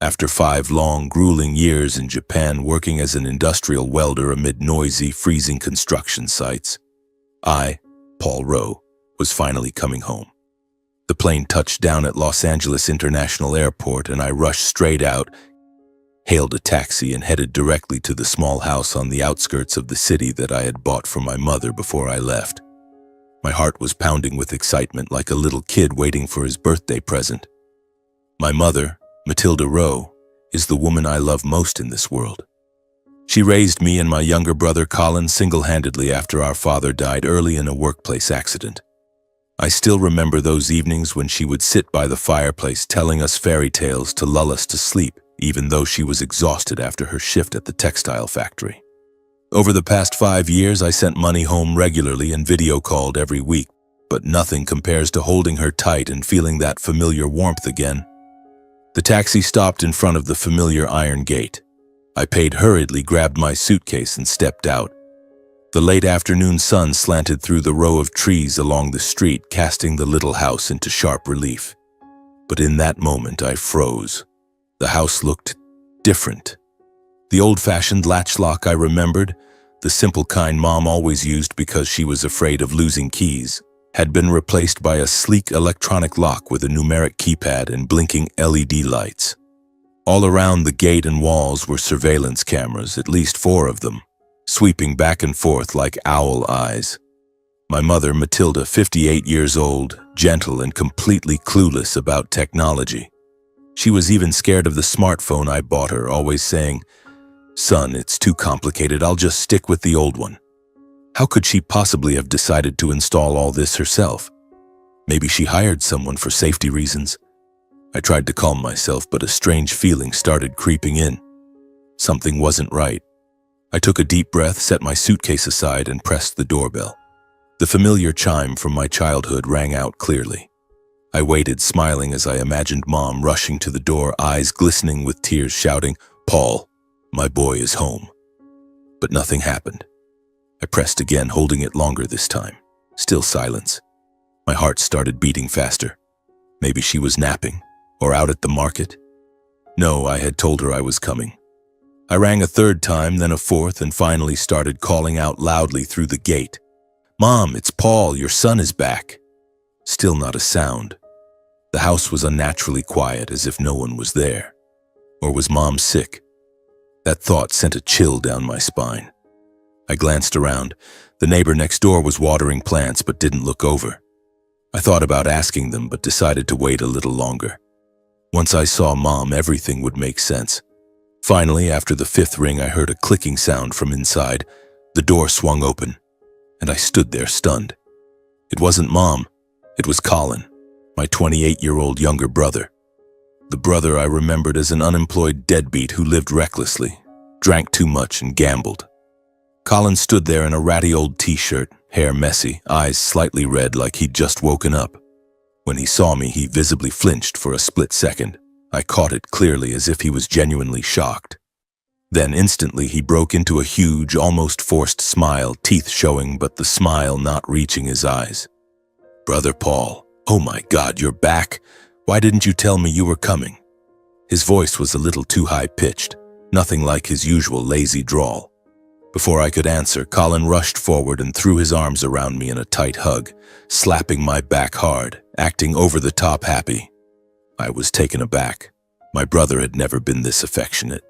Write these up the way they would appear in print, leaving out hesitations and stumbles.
After 5 long, grueling years in Japan working as an industrial welder amid noisy, freezing construction sites, I, Paul Rowe, was finally coming home. The plane touched down at Los Angeles International Airport and I rushed straight out, hailed a taxi and headed directly to the small house on the outskirts of the city that I had bought for my mother before I left. My heart was pounding with excitement like a little kid waiting for his birthday present. My mother, Matilda Rowe, is the woman I love most in this world. She raised me and my younger brother Colin single-handedly after our father died early in a workplace accident. I still remember those evenings when she would sit by the fireplace telling us fairy tales to lull us to sleep, even though she was exhausted after her shift at the textile factory. Over the past 5 years, I sent money home regularly and video called every week, but nothing compares to holding her tight and feeling that familiar warmth again. The taxi stopped in front of the familiar iron gate. I paid hurriedly, grabbed my suitcase and stepped out. The late afternoon sun slanted through the row of trees along the street, casting the little house into sharp relief. But in that moment, I froze. The house looked different. The old-fashioned latch lock I remembered, the simple kind Mom always used because she was afraid of losing keys, had been replaced by a sleek electronic lock with a numeric keypad and blinking LED lights. All around the gate and walls were surveillance cameras, at least 4 of them, sweeping back and forth like owl eyes. My mother, Matilda, 58 years old, gentle and completely clueless about technology. She was even scared of the smartphone I bought her, always saying, "Son, it's too complicated, I'll just stick with the old one." How could she possibly have decided to install all this herself? Maybe she hired someone for safety reasons. I tried to calm myself, but a strange feeling started creeping in. Something wasn't right. I took a deep breath, set my suitcase aside, and pressed the doorbell. The familiar chime from my childhood rang out clearly. I waited, smiling as I imagined Mom rushing to the door, eyes glistening with tears, shouting, "Paul, my boy is home." But nothing happened. I pressed again, holding it longer this time. Still silence. My heart started beating faster. Maybe she was napping, or out at the market. No, I had told her I was coming. I rang a 3rd time, then a 4th, and finally started calling out loudly through the gate. "Mom, it's Paul, your son is back." Still not a sound. The house was unnaturally quiet, as if no one was there. Or was Mom sick? That thought sent a chill down my spine. I glanced around. The neighbor next door was watering plants but didn't look over. I thought about asking them but decided to wait a little longer. Once I saw Mom, everything would make sense. Finally, after the 5th ring, I heard a clicking sound from inside. The door swung open, and I stood there stunned. It wasn't Mom. It was Colin, my 28-year-old younger brother. The brother I remembered as an unemployed deadbeat who lived recklessly, drank too much, and gambled. Colin stood there in a ratty old t-shirt, hair messy, eyes slightly red like he'd just woken up. When he saw me, he visibly flinched for a split second. I caught it clearly, as if he was genuinely shocked. Then instantly he broke into a huge, almost forced smile, teeth showing but the smile not reaching his eyes. "Brother Paul, oh my God, you're back. Why didn't you tell me you were coming?" His voice was a little too high-pitched, nothing like his usual lazy drawl. Before I could answer, Colin rushed forward and threw his arms around me in a tight hug, slapping my back hard, acting over-the-top happy. I was taken aback. My brother had never been this affectionate.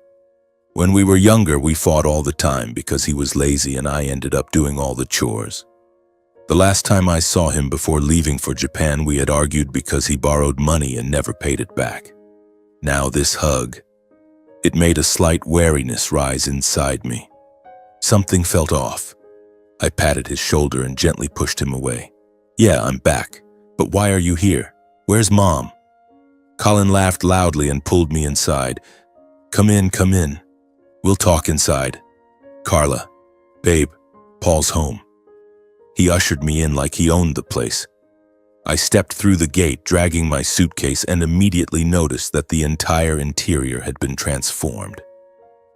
When we were younger, we fought all the time because he was lazy and I ended up doing all the chores. The last time I saw him before leaving for Japan, we had argued because he borrowed money and never paid it back. Now this hug, it made a slight wariness rise inside me. Something felt off. I patted his shoulder and gently pushed him away. "Yeah, I'm back. But why are you here? Where's Mom?" Colin laughed loudly and pulled me inside. Come in. We'll talk inside. Carla, babe, Paul's home." He ushered me in like he owned the place. I stepped through the gate, dragging my suitcase, and immediately noticed that the entire interior had been transformed.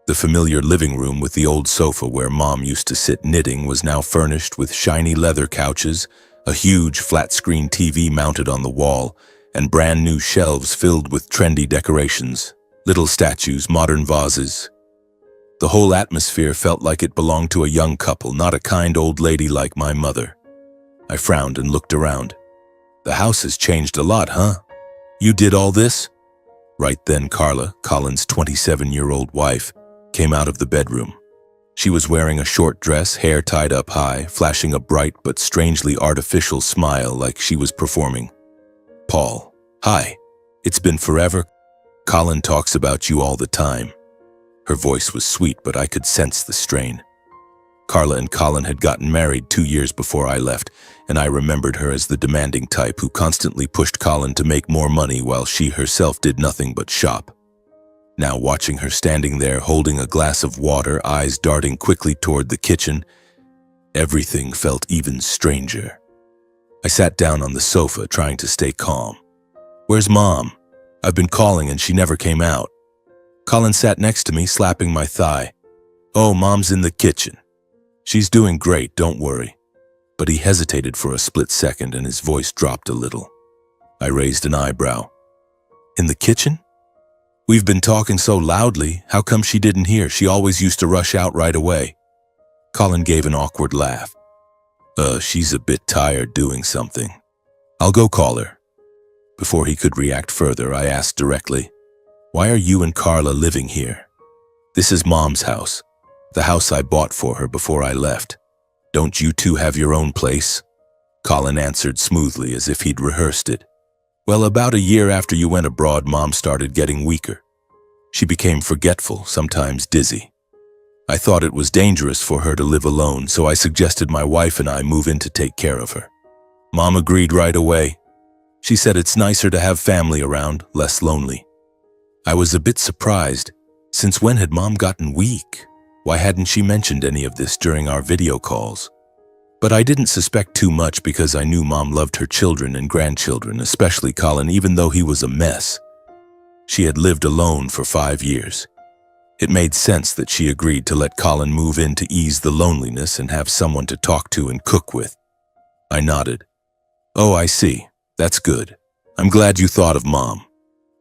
The familiar living room with the old sofa where Mom used to sit knitting was now furnished with shiny leather couches, a huge flat-screen TV mounted on the wall, and brand new shelves filled with trendy decorations. Little statues, modern vases. The whole atmosphere felt like it belonged to a young couple, not a kind old lady like my mother. I frowned and looked around. The house has changed a lot, huh? You did all this? Right then, Carla, Colin's 27-year-old wife, came out of the bedroom. She was wearing a short dress, hair tied up high, flashing a bright but strangely artificial smile like she was performing. Paul, hi. It's been forever. Colin talks about you all the time. Her voice was sweet, but I could sense the strain. Carla and Colin had gotten married 2 years before I left, and I remembered her as the demanding type who constantly pushed Colin to make more money while she herself did nothing but shop. Now watching her standing there holding a glass of water, eyes darting quickly toward the kitchen, everything felt even stranger. I sat down on the sofa trying to stay calm. Where's Mom? I've been calling and she never came out. Colin sat next to me, slapping my thigh. Oh, Mom's in the kitchen. She's doing great, don't worry. But he hesitated for a split second and his voice dropped a little. I raised an eyebrow. In the kitchen? We've been talking so loudly, how come she didn't hear? She always used to rush out right away. Colin gave an awkward laugh. She's a bit tired doing something. I'll go call her. Before he could react further, I asked directly, why are you and Carla living here? This is Mom's house, the house I bought for her before I left. Don't you two have your own place? Colin answered smoothly as if he'd rehearsed it. Well, about a year after you went abroad, Mom started getting weaker. She became forgetful, sometimes dizzy. I thought it was dangerous for her to live alone, so I suggested my wife and I move in to take care of her. Mom agreed right away. She said it's nicer to have family around, less lonely. I was a bit surprised. Since when had Mom gotten weak? Why hadn't she mentioned any of this during our video calls? But I didn't suspect too much because I knew Mom loved her children and grandchildren, especially Colin, even though he was a mess. She had lived alone for 5 years. It made sense that she agreed to let Colin move in to ease the loneliness and have someone to talk to and cook with. I nodded. Oh, I see. That's good. I'm glad you thought of Mom.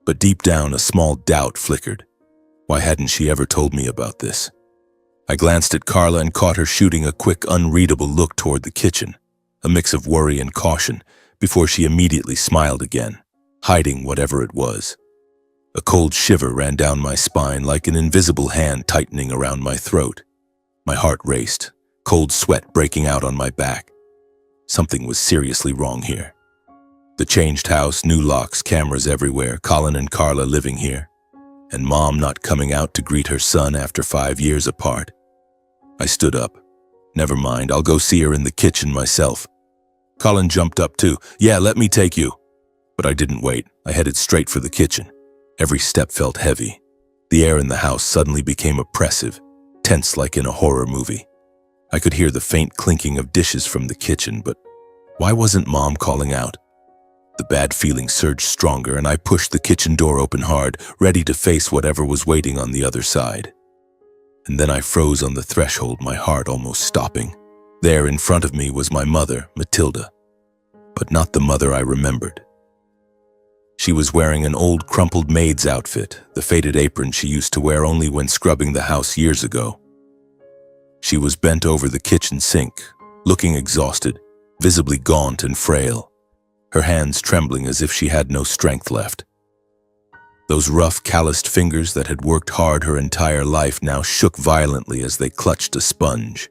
But deep down, a small doubt flickered. Why hadn't she ever told me about this? I glanced at Carla and caught her shooting a quick, unreadable look toward the kitchen, a mix of worry and caution, before she immediately smiled again, hiding whatever it was. A cold shiver ran down my spine like an invisible hand tightening around my throat. My heart raced, cold sweat breaking out on my back. Something was seriously wrong here. The changed house, new locks, cameras everywhere, Colin and Carla living here, and Mom not coming out to greet her son after 5 years apart. I stood up. Never mind, I'll go see her in the kitchen myself. Colin jumped up too. Yeah, let me take you. But I didn't wait. I headed straight for the kitchen. Every step felt heavy. The air in the house suddenly became oppressive, tense like in a horror movie. I could hear the faint clinking of dishes from the kitchen, but why wasn't Mom calling out? The bad feeling surged stronger, and I pushed the kitchen door open hard, ready to face whatever was waiting on the other side. And then I froze on the threshold, my heart almost stopping. There in front of me was my mother, Matilda, but not the mother I remembered. She was wearing an old crumpled maid's outfit, the faded apron she used to wear only when scrubbing the house years ago. She was bent over the kitchen sink, looking exhausted, visibly gaunt and frail, her hands trembling as if she had no strength left. Those rough, calloused fingers that had worked hard her entire life now shook violently as they clutched a sponge.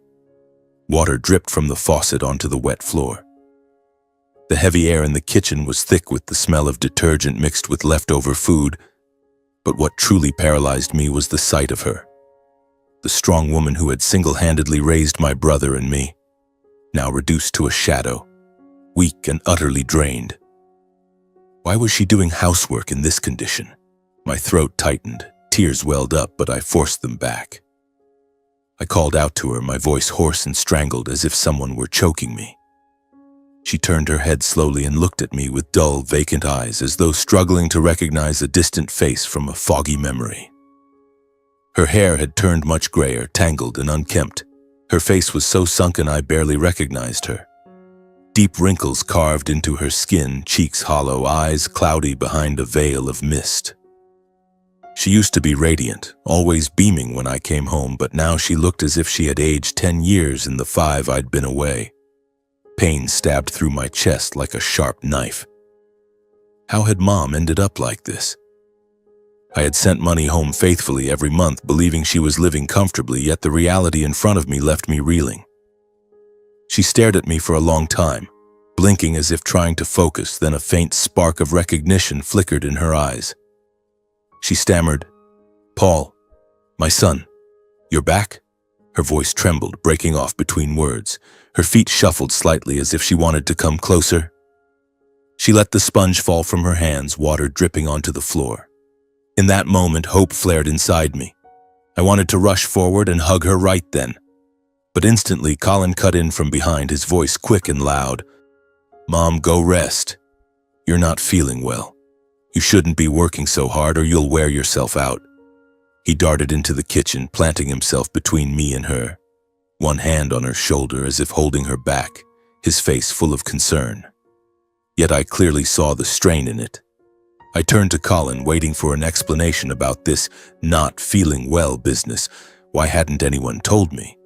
Water dripped from the faucet onto the wet floor. The heavy air in the kitchen was thick with the smell of detergent mixed with leftover food, but what truly paralyzed me was the sight of her. The strong woman who had single-handedly raised my brother and me, now reduced to a shadow, weak and utterly drained. Why was she doing housework in this condition? My throat tightened, tears welled up, but I forced them back. I called out to her, my voice hoarse and strangled as if someone were choking me. She turned her head slowly and looked at me with dull, vacant eyes, as though struggling to recognize a distant face from a foggy memory. Her hair had turned much grayer, tangled and unkempt. Her face was so sunken I barely recognized her. Deep wrinkles carved into her skin, cheeks hollow, eyes cloudy behind a veil of mist. She She used to be radiant, always beaming when I came home, but now she looked as if she had aged 10 years in the 5 I'd been away. Pain stabbed through my chest like a sharp knife. How had Mom ended up like this? I had sent money home faithfully every month, believing she was living comfortably, yet the reality in front of me left me reeling. She stared at me for a long time, blinking as if trying to focus, then a faint spark of recognition flickered in her eyes. She stammered, "Paul, my son, you're back?" Her voice trembled, breaking off between words. Her feet shuffled slightly as if she wanted to come closer. She let the sponge fall from her hands, water dripping onto the floor. In that moment, hope flared inside me. I wanted to rush forward and hug her right then. But instantly, Colin cut in from behind, his voice quick and loud. "Mom, go rest. You're not feeling well. You shouldn't be working so hard or you'll wear yourself out." He darted into the kitchen, planting himself between me and her, one hand on her shoulder as if holding her back, his face full of concern. Yet I clearly saw the strain in it. I turned to Colin, waiting for an explanation about this not feeling well business. Why hadn't anyone told me?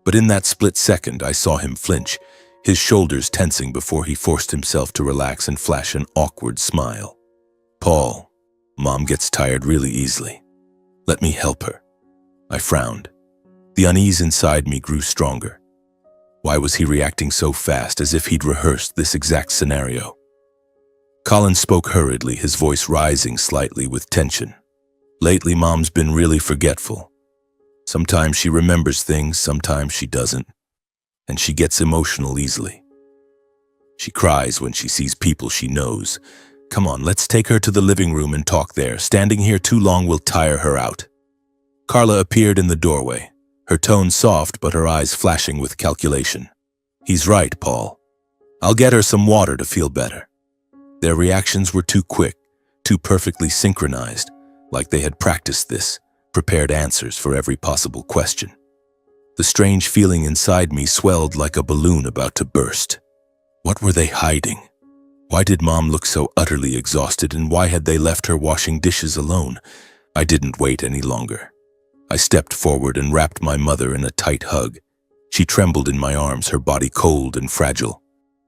But in that split second, I saw him flinch, his shoulders tensing before he forced himself to relax and flash an awkward smile. "Paul, Mom gets tired really easily. Let me help her." I frowned. The unease inside me grew stronger. Why was he reacting so fast, as if he'd rehearsed this exact scenario? Colin spoke hurriedly, his voice rising slightly with tension. "Lately, Mom's been really forgetful. Sometimes she remembers things, sometimes she doesn't. And she gets emotional easily. She cries when she sees people she knows. Come on, let's take her to the living room and talk there. Standing here too long will tire her out." Carla appeared in the doorway, her tone soft but her eyes flashing with calculation. "He's right, Paul. I'll get her some water to feel better." Their reactions were too quick, too perfectly synchronized, like they had practiced this, prepared answers for every possible question. The strange feeling inside me swelled like a balloon about to burst. What were they hiding? Why did Mom look so utterly exhausted, and why had they left her washing dishes alone? I didn't wait any longer. I stepped forward and wrapped my mother in a tight hug. She trembled in my arms, her body cold and fragile,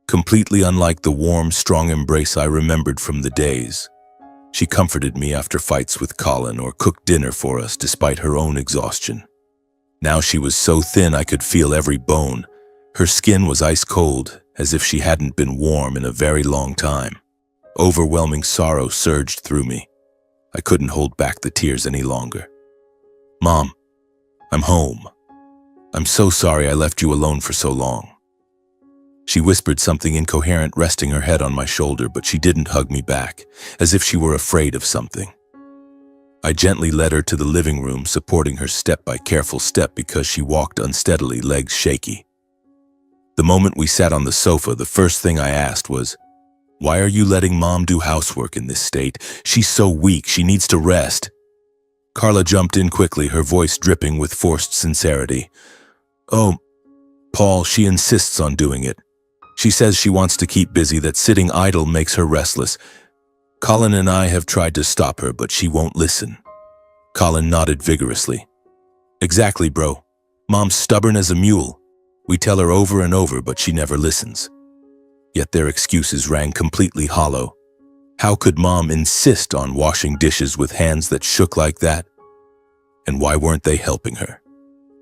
completely unlike the warm, strong embrace I remembered from the days. She comforted me after fights with Colin or cooked dinner for us despite her own exhaustion. Now she was so thin I could feel every bone. Her skin was ice cold, as if she hadn't been warm in a very long time. Overwhelming sorrow surged through me. I couldn't hold back the tears any longer. "Mom, I'm home. I'm so sorry I left you alone for so long." She whispered something incoherent, resting her head on my shoulder, but she didn't hug me back, as if she were afraid of something. I gently led her to the living room, supporting her step by careful step because she walked unsteadily, legs shaky. The moment we sat on the sofa, the first thing I asked was, "Why are you letting Mom do housework in this state? She's so weak, she needs to rest." Carla jumped in quickly, her voice dripping with forced sincerity. "Oh, Paul, she insists on doing it. She says she wants to keep busy, that sitting idle makes her restless. Colin and I have tried to stop her, but she won't listen." Colin nodded vigorously. "Exactly, bro. Mom's stubborn as a mule. We tell her over and over, but she never listens." Yet their excuses rang completely hollow. How could Mom insist on washing dishes with hands that shook like that? And why weren't they helping her?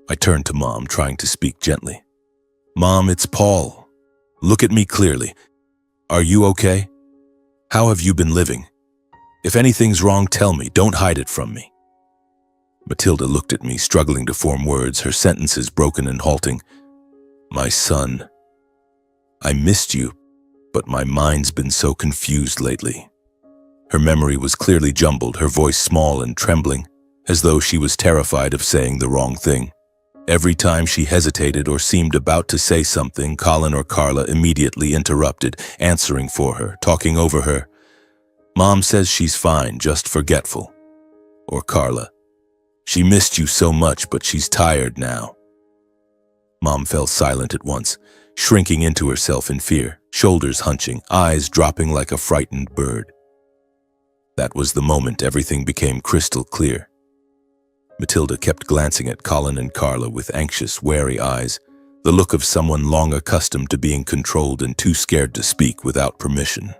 I turned to Mom, trying to speak gently. "Mom, it's Paul. Look at me clearly. Are you okay? How have you been living? If anything's wrong, tell me. Don't hide it from me." Matilda looked at me, struggling to form words, her sentences broken and halting. "My son, I missed you, but my mind's been so confused lately." Her memory was clearly jumbled, her voice small and trembling, as though she was terrified of saying the wrong thing. Every time she hesitated or seemed about to say something, Colin or Carla immediately interrupted, answering for her, talking over her. "Mom says she's fine, just forgetful." Or Carla, "She missed you so much, but she's tired now." Mom fell silent at once, shrinking into herself in fear, shoulders hunching, eyes dropping like a frightened bird. That was the moment everything became crystal clear. Matilda kept glancing at Colin and Carla with anxious, wary eyes, the look of someone long accustomed to being controlled and too scared to speak without permission.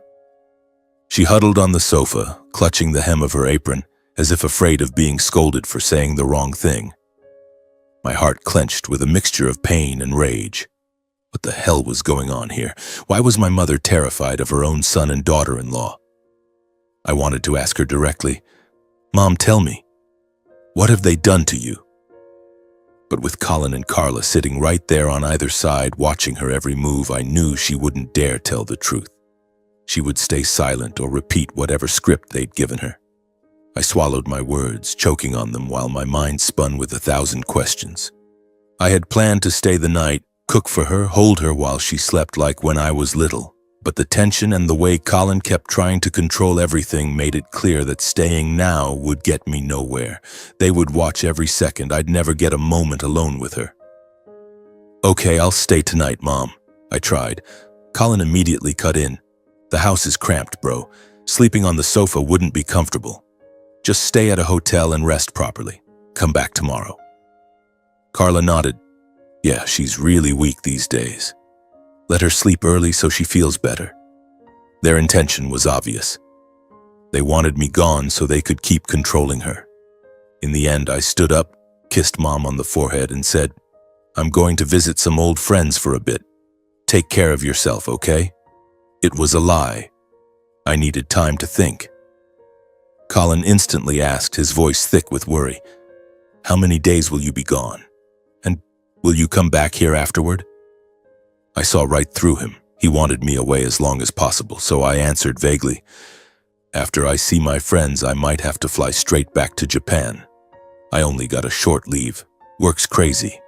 She huddled on the sofa, clutching the hem of her apron, as if afraid of being scolded for saying the wrong thing. My heart clenched with a mixture of pain and rage. What the hell was going on here? Why was my mother terrified of her own son and daughter-in-law? I wanted to ask her directly, "Mom, tell me, what have they done to you?" But with Colin and Carla sitting right there on either side, watching her every move, I knew she wouldn't dare tell the truth. She would stay silent or repeat whatever script they'd given her. I swallowed my words, choking on them while my mind spun with 1,000 questions. I had planned to stay the night, cook for her, hold her while she slept like when I was little. But the tension and the way Colin kept trying to control everything made it clear that staying now would get me nowhere. They would watch every second. I'd never get a moment alone with her. "Okay, I'll stay tonight, Mom," I tried. Colin immediately cut in. "The house is cramped, bro. Sleeping on the sofa wouldn't be comfortable. Just stay at a hotel and rest properly. Come back tomorrow." Carla nodded. "Yeah, she's really weak these days. Let her sleep early so she feels better." Their intention was obvious. They wanted me gone so they could keep controlling her. In the end, I stood up, kissed Mom on the forehead, and said, "I'm going to visit some old friends for a bit. Take care of yourself, okay?" It was a lie. I needed time to think. Colin instantly asked, his voice thick with worry, "How many days will you be gone? And will you come back here afterward?" I saw right through him. He wanted me away as long as possible, so I answered vaguely, "After I see my friends, I might have to fly straight back to Japan. I only got a short leave. Work's crazy."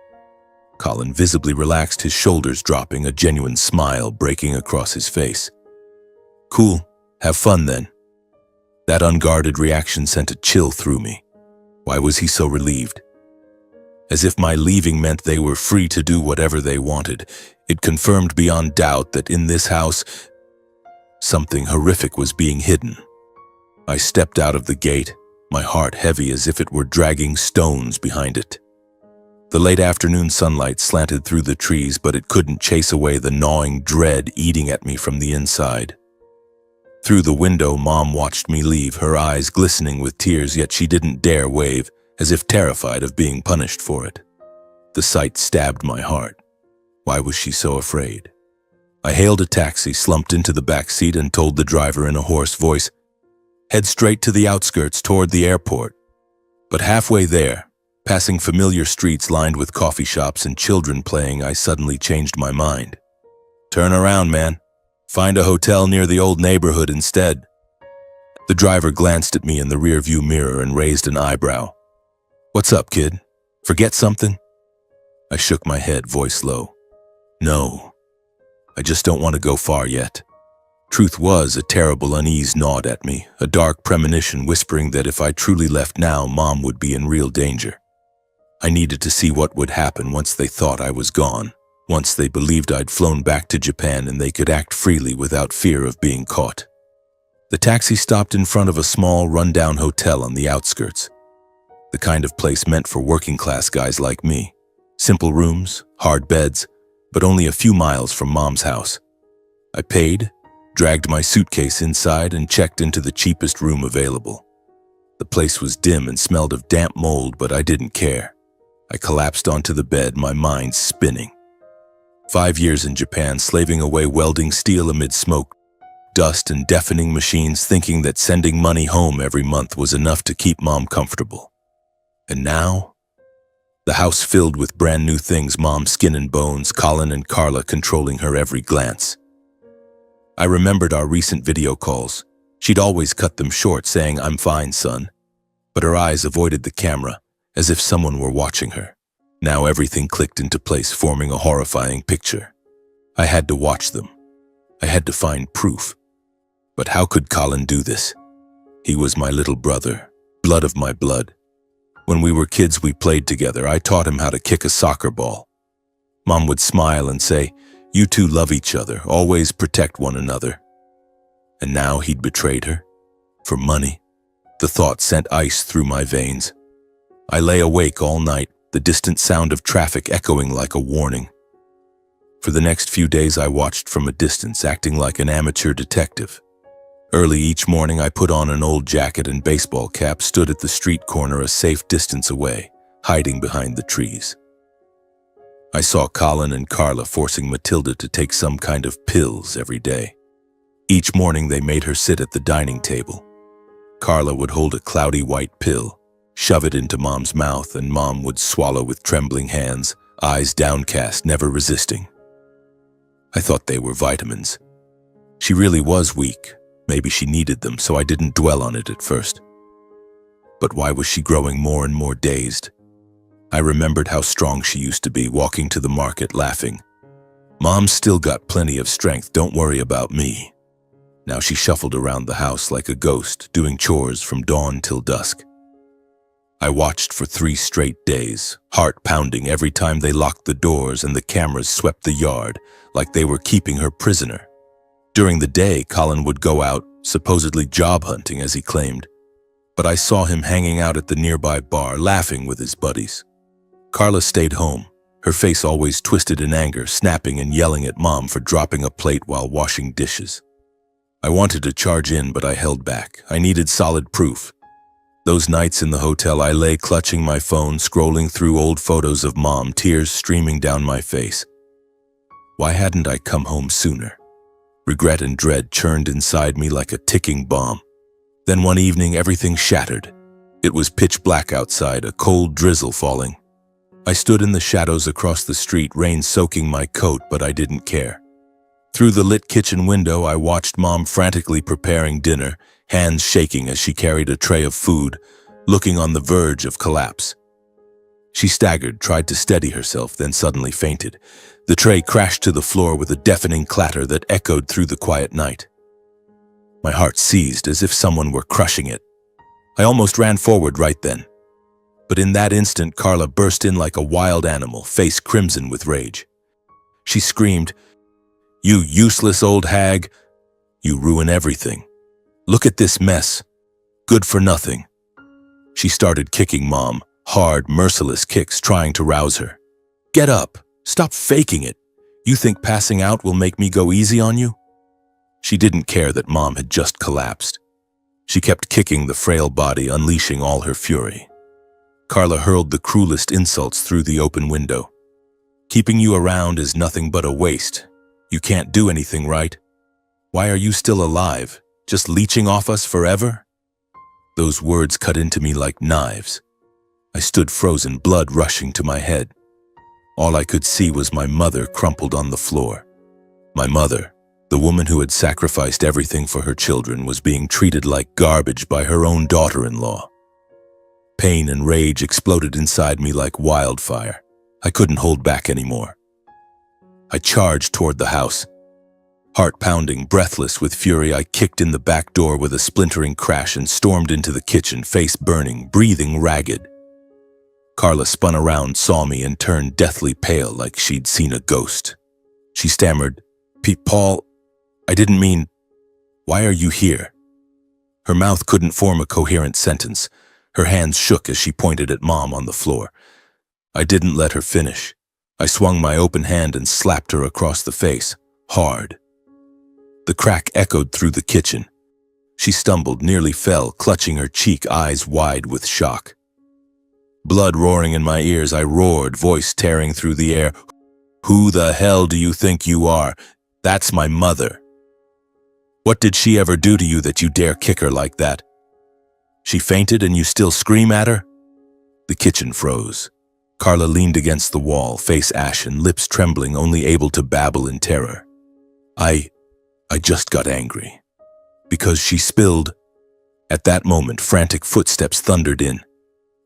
Colin visibly relaxed, his shoulders dropping, a genuine smile breaking across his face. "Cool. Have fun then." That unguarded reaction sent a chill through me. Why was he so relieved? As if my leaving meant they were free to do whatever they wanted. It confirmed beyond doubt that in this house, something horrific was being hidden. I stepped out of the gate, my heart heavy as if it were dragging stones behind it. The late afternoon sunlight slanted through the trees, but it couldn't chase away the gnawing dread eating at me from the inside. Through the window, Mom watched me leave, her eyes glistening with tears, yet she didn't dare wave, as if terrified of being punished for it. The sight stabbed my heart. Why was she so afraid? I hailed a taxi, slumped into the back seat, and told the driver in a hoarse voice, "Head straight to the outskirts toward the airport." But halfway there, passing familiar streets lined with coffee shops and children playing, I suddenly changed my mind. "Turn around, man. Find a hotel near the old neighborhood instead." The driver glanced at me in the rearview mirror and raised an eyebrow. "What's up, kid? Forget something?" I shook my head, voice low. "No, I just don't want to go far yet." Truth was, a terrible unease gnawed at me, a dark premonition whispering that if I truly left now, Mom would be in real danger. I needed to see what would happen once they thought I was gone, once they believed I'd flown back to Japan and they could act freely without fear of being caught. The taxi stopped in front of a small, rundown hotel on the outskirts. The kind of place meant for working-class guys like me. Simple rooms, hard beds, but only a few miles from Mom's house. I paid, dragged my suitcase inside, and checked into the cheapest room available. The place was dim and smelled of damp mold, but I didn't care. I collapsed onto the bed, my mind spinning. 5 years in Japan, slaving away welding steel amid smoke, dust, and deafening machines, thinking that sending money home every month was enough to keep Mom comfortable. And now, the house filled with brand new things, Mom's skin and bones, Colin and Carla controlling her every glance. I remembered our recent video calls. She'd always cut them short, saying, "I'm fine, son." But her eyes avoided the camera, as if someone were watching her. Now everything clicked into place, forming a horrifying picture. I had to watch them. I had to find proof. But how could Colin do this? He was my little brother, blood of my blood. When we were kids, we played together. I taught him how to kick a soccer ball. Mom would smile and say, "You two love each other, always protect one another." And now he'd betrayed her? For money? The thought sent ice through my veins. I lay awake all night, the distant sound of traffic echoing like a warning. For the next few days I watched from a distance, acting like an amateur detective. Early each morning I put on an old jacket and baseball cap, stood at the street corner a safe distance away, hiding behind the trees. I saw Colin and Carla forcing Matilda to take some kind of pills every day. Each morning they made her sit at the dining table. Carla would hold a cloudy white pill, shove it into Mom's mouth, and Mom would swallow with trembling hands, eyes downcast, never resisting. I thought they were vitamins. She really was weak. Maybe she needed them, so I didn't dwell on it at first. But why was she growing more and more dazed? I remembered how strong she used to be, walking to the market laughing. Mom's still got plenty of strength, don't worry about me. Now she shuffled around the house like a ghost, doing chores from dawn till dusk. I watched for 3 straight days, heart pounding every time they locked the doors and the cameras swept the yard, like they were keeping her prisoner. During the day, Colin would go out, supposedly job hunting as he claimed, but I saw him hanging out at the nearby bar, laughing with his buddies. Carla stayed home, her face always twisted in anger, snapping and yelling at Mom for dropping a plate while washing dishes. I wanted to charge in, but I held back. I needed solid proof. Those nights in the hotel, I lay clutching my phone, scrolling through old photos of Mom, tears streaming down my face. Why hadn't I come home sooner? Regret and dread churned inside me like a ticking bomb. Then one evening, everything shattered. It was pitch black outside, a cold drizzle falling. I stood in the shadows across the street, rain soaking my coat, but I didn't care. Through the lit kitchen window, I watched Mom frantically preparing dinner, hands shaking as she carried a tray of food, looking on the verge of collapse. She staggered, tried to steady herself, then suddenly fainted. The tray crashed to the floor with a deafening clatter that echoed through the quiet night. My heart seized as if someone were crushing it. I almost ran forward right then. But in that instant, Carla burst in like a wild animal, face crimson with rage. She screamed, "You useless old hag! You ruin everything. Look at this mess. Good for nothing." She started kicking Mom, hard, merciless kicks, trying to rouse her. "Get up! Stop faking it! You think passing out will make me go easy on you?" She didn't care that Mom had just collapsed. She kept kicking the frail body, unleashing all her fury. Carla hurled the cruelest insults through the open window. "Keeping you around is nothing but a waste. You can't do anything right. Why are you still alive? Just leeching off us forever?" Those words cut into me like knives. I stood frozen, blood rushing to my head. All I could see was my mother crumpled on the floor. My mother, the woman who had sacrificed everything for her children, was being treated like garbage by her own daughter-in-law. Pain and rage exploded inside me like wildfire. I couldn't hold back anymore. I charged toward the house. Heart pounding, breathless with fury, I kicked in the back door with a splintering crash and stormed into the kitchen, face burning, breathing ragged. Carla spun around, saw me, and turned deathly pale like she'd seen a ghost. She stammered, Paul, I didn't mean, why are you here?" Her mouth couldn't form a coherent sentence. Her hands shook as she pointed at Mom on the floor. I didn't let her finish. I swung my open hand and slapped her across the face, hard. The crack echoed through the kitchen. She stumbled, nearly fell, clutching her cheek, eyes wide with shock. Blood roaring in my ears, I roared, voice tearing through the air. "Who the hell do you think you are? That's my mother. What did she ever do to you that you dare kick her like that? She fainted and you still scream at her?" The kitchen froze. Carla leaned against the wall, face ashen, lips trembling, only able to babble in terror. I just got angry. Because she spilled. At that moment, frantic footsteps thundered in.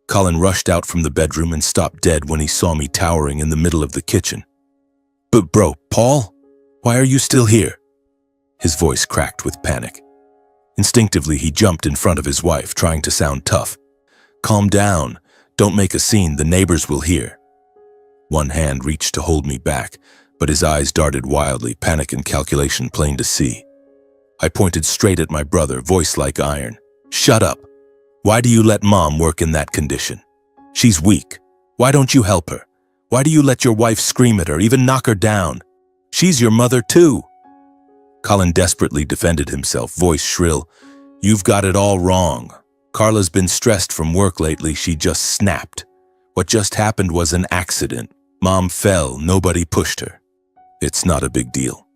Colin rushed out from the bedroom and stopped dead when he saw me towering in the middle of the kitchen. "But bro, Paul, why are you still here?" His voice cracked with panic. Instinctively, he jumped in front of his wife, trying to sound tough. "Calm down. Don't make a scene. The neighbors will hear." One hand reached to hold me back, but his eyes darted wildly, panic and calculation plain to see. I pointed straight at my brother, voice like iron. "Shut up. Why do you let Mom work in that condition? She's weak. Why don't you help her? Why do you let your wife scream at her, even knock her down? She's your mother too." Colin desperately defended himself, voice shrill. "You've got it all wrong. Carla's been stressed from work lately. She just snapped. What just happened was an accident. Mom fell, nobody pushed her. It's not a big deal."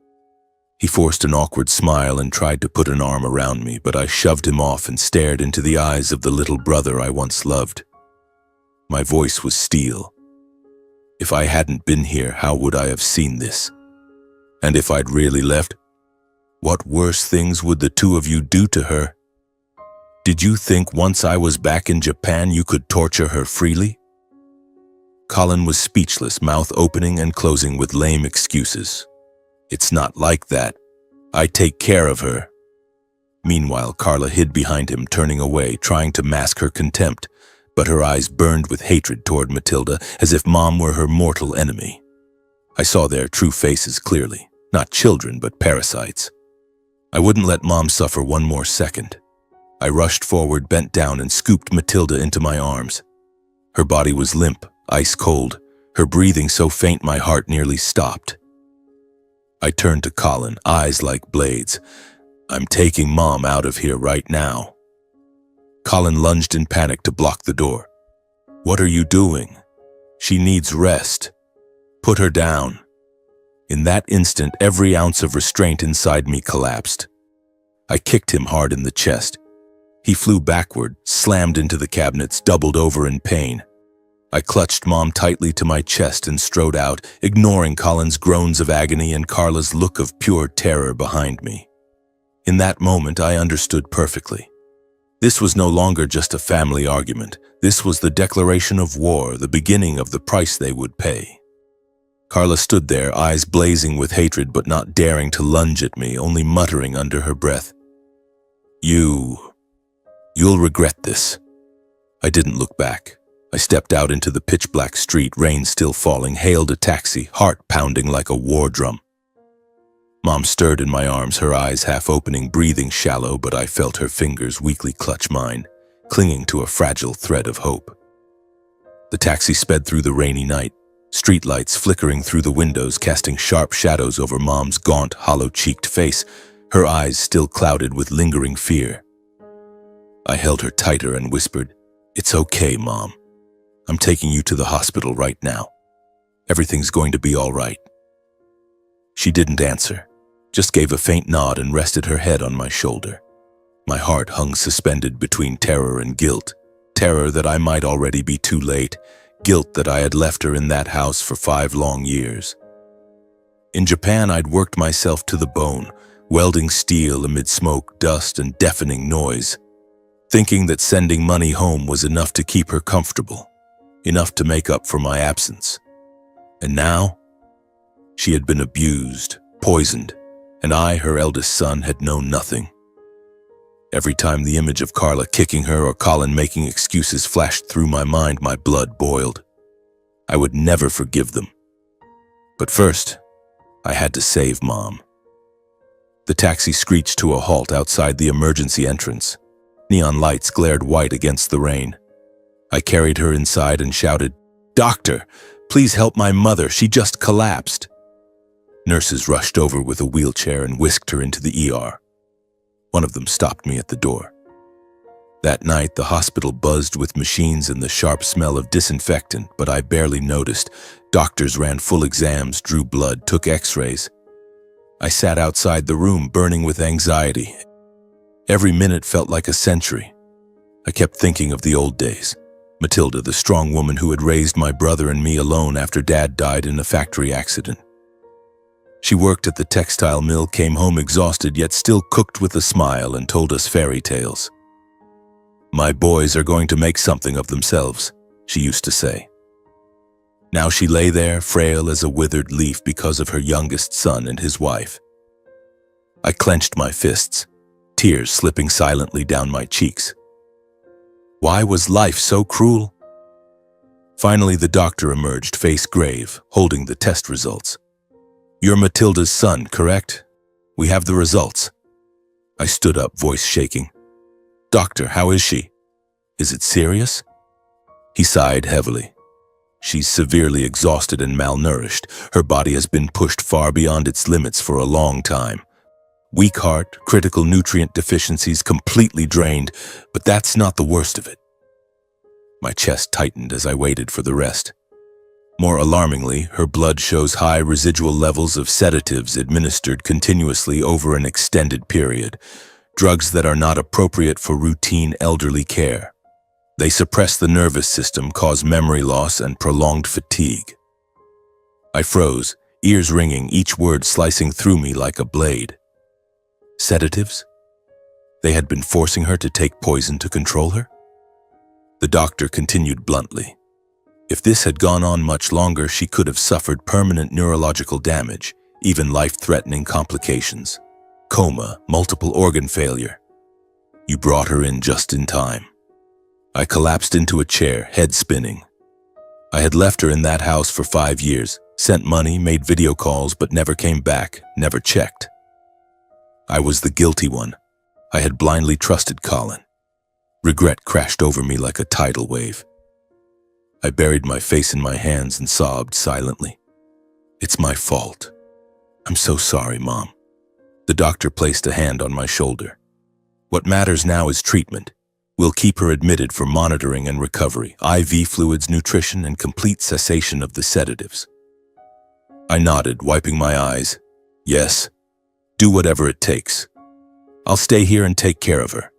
He forced an awkward smile and tried to put an arm around me, but I shoved him off and stared into the eyes of the little brother I once loved. My voice was steel. If I hadn't been here, how would I have seen this? And if I'd really left, what worse things would the two of you do to her? Did you think once I was back in Japan you could torture her freely? Colin was speechless, mouth opening and closing with lame excuses. "It's not like that. I take care of her." Meanwhile, Carla hid behind him, turning away, trying to mask her contempt, but her eyes burned with hatred toward Matilda, as if Mom were her mortal enemy. I saw their true faces clearly, not children, but parasites. I wouldn't let Mom suffer one more second. I rushed forward, bent down, and scooped Matilda into my arms. Her body was limp, ice cold, her breathing so faint my heart nearly stopped. I turned to Colin, eyes like blades. "I'm taking Mom out of here right now." Colin lunged in panic to block the door. "What are you doing? She needs rest. Put her down." In that instant, every ounce of restraint inside me collapsed. I kicked him hard in the chest. He flew backward, slammed into the cabinets, doubled over in pain. I clutched Mom tightly to my chest and strode out, ignoring Colin's groans of agony and Carla's look of pure terror behind me. In that moment, I understood perfectly. This was no longer just a family argument. This was the declaration of war, the beginning of the price they would pay. Carla stood there, eyes blazing with hatred, but not daring to lunge at me, only muttering under her breath, You'll regret this." I didn't look back. I stepped out into the pitch-black street, rain still falling, hailed a taxi, heart pounding like a war drum. Mom stirred in my arms, her eyes half opening, breathing shallow, but I felt her fingers weakly clutch mine, clinging to a fragile thread of hope. The taxi sped through the rainy night, streetlights flickering through the windows, casting sharp shadows over Mom's gaunt, hollow-cheeked face, her eyes still clouded with lingering fear. I held her tighter and whispered, "It's okay, Mom. I'm taking you to the hospital right now. Everything's going to be all right." She didn't answer, just gave a faint nod and rested her head on my shoulder. My heart hung suspended between terror and guilt, terror that I might already be too late, guilt that I had left her in that house for 5 long years. In Japan, I'd worked myself to the bone, welding steel amid smoke, dust, and deafening noise, thinking that sending money home was enough to keep her comfortable, enough to make up for my absence. And now, she had been abused, poisoned, and I, her eldest son, had known nothing. Every time the image of Carla kicking her or Colin making excuses flashed through my mind, my blood boiled. I would never forgive them. But first, I had to save Mom. The taxi screeched to a halt outside the emergency entrance. Neon lights glared white against the rain. I carried her inside and shouted, "Doctor, please help my mother, she just collapsed." Nurses rushed over with a wheelchair and whisked her into the ER. One of them stopped me at the door. That night, the hospital buzzed with machines and the sharp smell of disinfectant, but I barely noticed. Doctors ran full exams, drew blood, took x-rays. I sat outside the room, burning with anxiety. Every minute felt like a century. I kept thinking of the old days. Matilda, the strong woman who had raised my brother and me alone after Dad died in a factory accident. She worked at the textile mill, came home exhausted, yet still cooked with a smile and told us fairy tales. "My boys are going to make something of themselves," she used to say. Now she lay there, frail as a withered leaf because of her youngest son and his wife. I clenched my fists, tears slipping silently down my cheeks. Why was life so cruel? Finally, the doctor emerged, face grave, holding the test results. "You're Matilda's son, correct? We have the results." I stood up, voice shaking. "Doctor, how is she?" Is it serious? He sighed heavily. She's severely exhausted and malnourished. Her body has been pushed far beyond its limits for a long time. Weak heart, critical nutrient deficiencies, completely drained, but that's not the worst of it. My chest tightened as I waited for the rest. More alarmingly, her blood shows high residual levels of sedatives administered continuously over an extended period, drugs that are not appropriate for routine elderly care. They suppress the nervous system, cause memory loss, and prolonged fatigue. I froze, ears ringing, each word slicing through me like a blade. Sedatives? They had been forcing her to take poison to control her? The doctor continued bluntly. If this had gone on much longer, she could have suffered permanent neurological damage, even life-threatening complications. Coma, multiple organ failure. You brought her in just in time. I collapsed into a chair, head spinning. I had left her in that house for 5 years, sent money, made video calls, but never came back, never checked. I was the guilty one. I had blindly trusted Colin. Regret crashed over me like a tidal wave. I buried my face in my hands and sobbed silently. It's my fault. I'm so sorry, Mom. The doctor placed a hand on my shoulder. What matters now is treatment. We'll keep her admitted for monitoring and recovery, IV fluids, nutrition, and complete cessation of the sedatives. I nodded, wiping my eyes. Yes, do whatever it takes. I'll stay here and take care of her.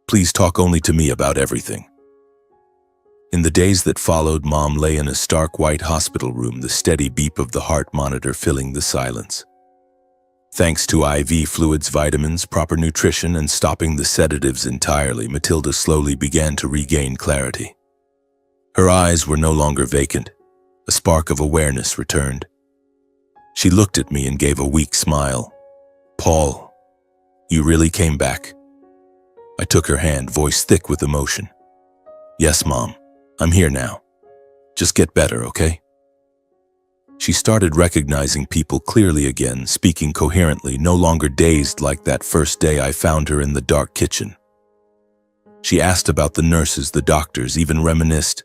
Please talk only to me about everything. In the days that followed, Mom lay in a stark white hospital room, the steady beep of the heart monitor filling the silence. Thanks to IV fluids, vitamins, proper nutrition, and stopping the sedatives entirely, Matilda slowly began to regain clarity. Her eyes were no longer vacant. A spark of awareness returned. She looked at me and gave a weak smile. Paul, you really came back. I took her hand, voice thick with emotion. Yes, Mom, I'm here now. Just get better, okay? She started recognizing people clearly again, speaking coherently, no longer dazed like that first day I found her in the dark kitchen. She asked about the nurses, the doctors, even reminisced.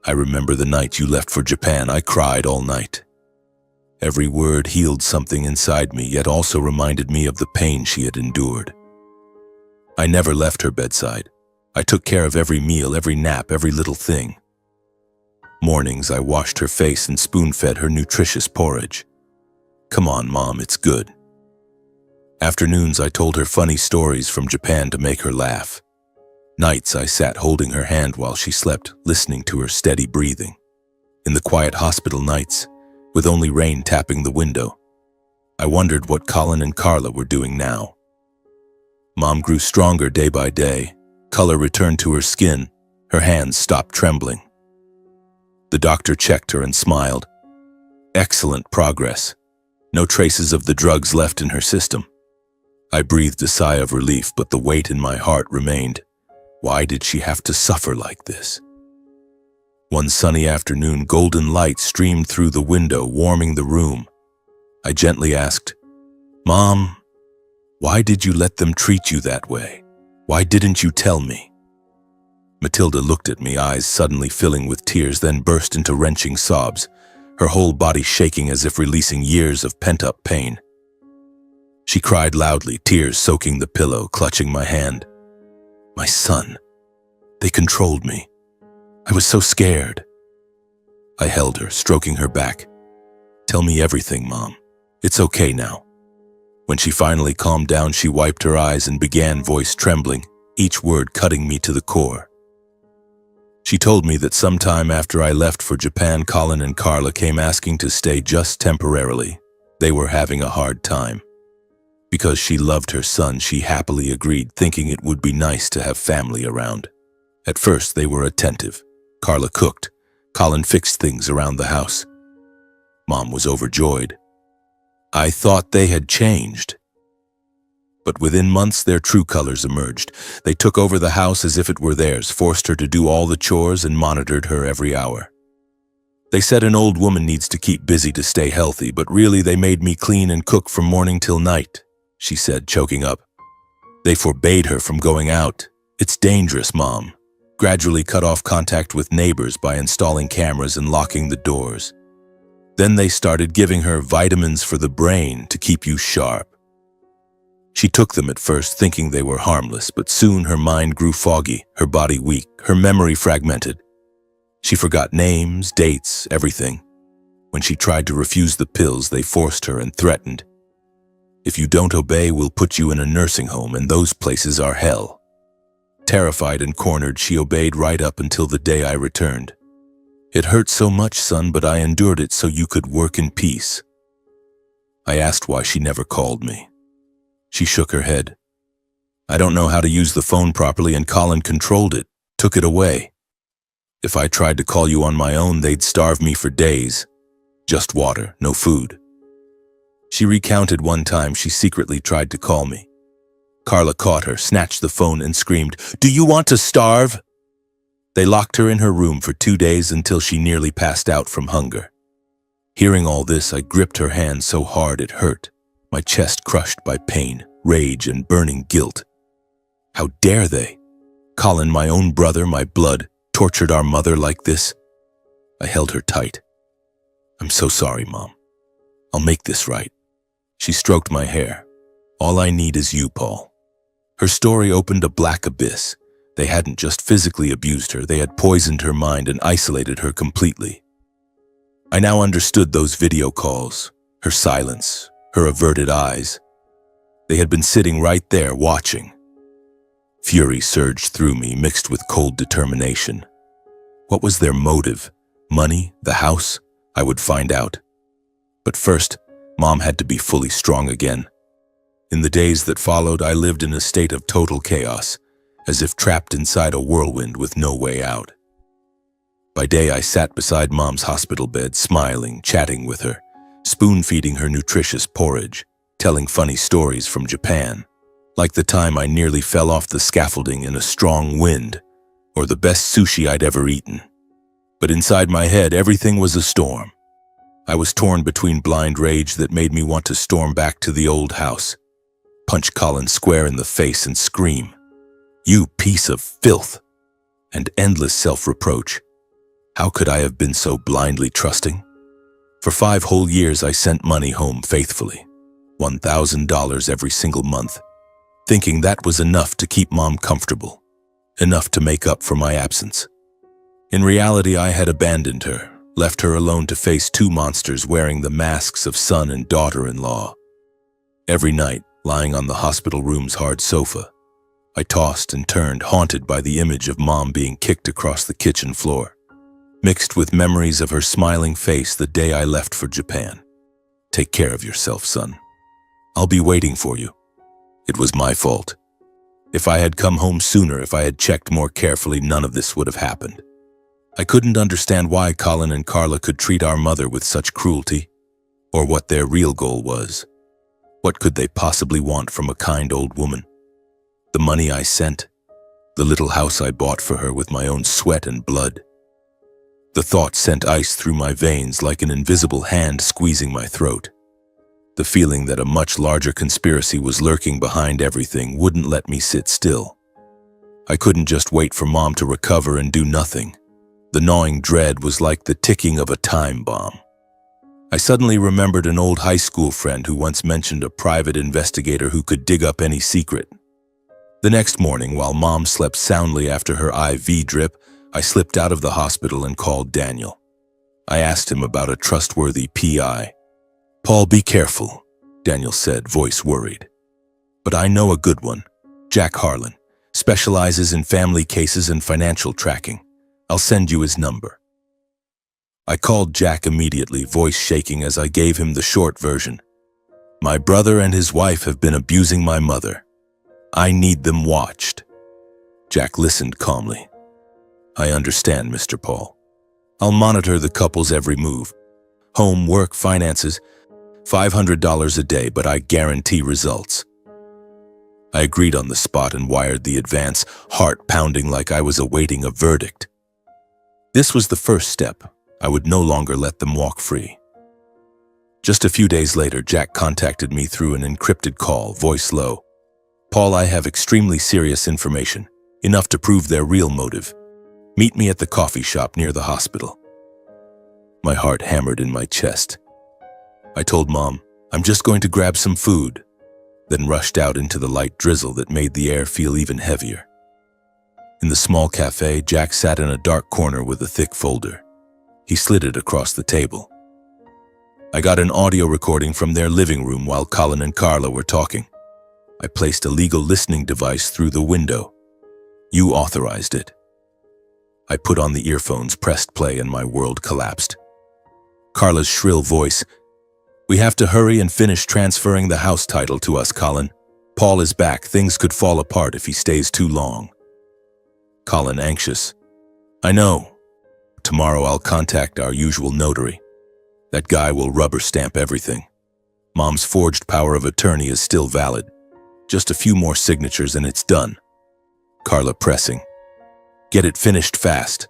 I remember the night you left for Japan. I cried all night. Every word healed something inside me, yet also reminded me of the pain she had endured. I never left her bedside. I took care of every meal, every nap, every little thing. Mornings, I washed her face and spoon-fed her nutritious porridge. Come on, Mom, it's good. Afternoons, I told her funny stories from Japan to make her laugh. Nights, I sat holding her hand while she slept, listening to her steady breathing. In the quiet hospital nights, with only rain tapping the window, I wondered what Colin and Carla were doing now. Mom grew stronger day by day. Color returned to her skin. Her hands stopped trembling. The doctor checked her and smiled. Excellent progress. No traces of the drugs left in her system. I breathed a sigh of relief, but the weight in my heart remained. Why did she have to suffer like this? One sunny afternoon, golden light streamed through the window, warming the room. I gently asked, Mom, why did you let them treat you that way? Why didn't you tell me? Matilda looked at me, eyes suddenly filling with tears, then burst into wrenching sobs, her whole body shaking as if releasing years of pent-up pain. She cried loudly, tears soaking the pillow, clutching my hand. My son. They controlled me. I was so scared. I held her, stroking her back. Tell me everything, Mom. It's okay now. When she finally calmed down, she wiped her eyes and began, voice trembling, each word cutting me to the core. She told me that sometime after I left for Japan, Colin and Carla came asking to stay just temporarily. They were having a hard time. Because she loved her son, she happily agreed, thinking it would be nice to have family around. At first, they were attentive. Carla cooked. Colin fixed things around the house. Mom was overjoyed. I thought they had changed. But within months, their true colors emerged. They took over the house as if it were theirs, forced her to do all the chores, and monitored her every hour. They said an old woman needs to keep busy to stay healthy, but really they made me clean and cook from morning till night, she said, choking up. They forbade her from going out, It's dangerous, Mom. Gradually cut off contact with neighbors by installing cameras and locking the doors. Then they started giving her vitamins for the brain to keep you sharp. She took them at first thinking they were harmless, but soon her mind grew foggy, her body weak, her memory fragmented. She forgot names, dates, everything. When she tried to refuse the pills, they forced her and threatened. If you don't obey, we'll put you in a nursing home, and those places are hell. Terrified and cornered, she obeyed right up until the day I returned. It hurt so much, son, but I endured it so you could work in peace. I asked why she never called me. She shook her head. I don't know how to use the phone properly, and Colin controlled it, took it away. If I tried to call you on my own, they'd starve me for days. Just water, no food. She recounted one time she secretly tried to call me. Carla caught her, snatched the phone, and screamed, "Do you want to starve?" They locked her in her room for 2 days until she nearly passed out from hunger. Hearing all this, I gripped her hand so hard it hurt, my chest crushed by pain, rage, and burning guilt. How dare they? Colin, my own brother, my blood, tortured our mother like this? I held her tight. I'm so sorry, Mom. I'll make this right. She stroked my hair. All I need is you, Paul. Her story opened a black abyss. They hadn't just physically abused her, they had poisoned her mind and isolated her completely. I now understood those video calls, her silence, her averted eyes. They had been sitting right there watching. Fury surged through me, mixed with cold determination. What was their motive? Money? The house? I would find out. But first, Mom had to be fully strong again. In the days that followed, I lived in a state of total chaos, as if trapped inside a whirlwind with no way out. By day, I sat beside Mom's hospital bed, smiling, chatting with her, spoon-feeding her nutritious porridge, telling funny stories from Japan, like the time I nearly fell off the scaffolding in a strong wind, or the best sushi I'd ever eaten. But inside my head, everything was a storm. I was torn between blind rage that made me want to storm back to the old house, punch Colin square in the face and scream, "You piece of filth!" and endless self-reproach. How could I have been so blindly trusting? For 5 whole years, I sent money home faithfully, $1,000 every single month, thinking that was enough to keep Mom comfortable, enough to make up for my absence. In reality, I had abandoned her, left her alone to face 2 monsters wearing the masks of son and daughter-in-law. Every night, lying on the hospital room's hard sofa, I tossed and turned, haunted by the image of Mom being kicked across the kitchen floor, mixed with memories of her smiling face the day I left for Japan. Take care of yourself, son. I'll be waiting for you. It was my fault. If I had come home sooner, if I had checked more carefully, none of this would have happened. I couldn't understand why Colin and Carla could treat our mother with such cruelty, or what their real goal was. What could they possibly want from a kind old woman? The money I sent, the little house I bought for her with my own sweat and blood. The thought sent ice through my veins like an invisible hand squeezing my throat. The feeling that a much larger conspiracy was lurking behind everything wouldn't let me sit still. I couldn't just wait for Mom to recover and do nothing. The gnawing dread was like the ticking of a time bomb. I suddenly remembered an old high school friend who once mentioned a private investigator who could dig up any secret. The next morning, while Mom slept soundly after her IV drip, I slipped out of the hospital and called Daniel. I asked him about a trustworthy PI. "Paul, be careful," Daniel said, voice worried. "But I know a good one. Jack Harlan. Specializes in family cases and financial tracking. I'll send you his number." I called Jack immediately, voice shaking as I gave him the short version. "My brother and his wife have been abusing my mother. I need them watched." Jack listened calmly. "I understand, Mr. Paul. I'll monitor the couple's every move. Home, work, finances, $500 a day, but I guarantee results." I agreed on the spot and wired the advance, heart pounding like I was awaiting a verdict. This was the first step. I would no longer let them walk free. Just a few days later, Jack contacted me through an encrypted call, voice low. "Paul, I have extremely serious information. enough to prove their real motive. Meet me at the coffee shop near the hospital. My heart hammered in my chest. I told Mom, I'm just going to grab some food, then rushed out into the light drizzle that made the air feel even heavier. In the small cafe, Jack sat in a dark corner with a thick folder. He slid it across the table. I got an audio recording from their living room while Colin and Carla were talking. I placed a legal listening device through the window. You authorized it. I put on the earphones, pressed play, and my world collapsed. Carla's shrill voice, "We have to hurry and finish transferring the house title to us, Colin. Paul is back. Things could fall apart if he stays too long." Colin, anxious, "I know. Tomorrow I'll contact our usual notary. That guy will rubber stamp everything. Mom's forged power of attorney is still valid. Just a few more signatures and it's done." Carla, pressing, "Get it finished fast.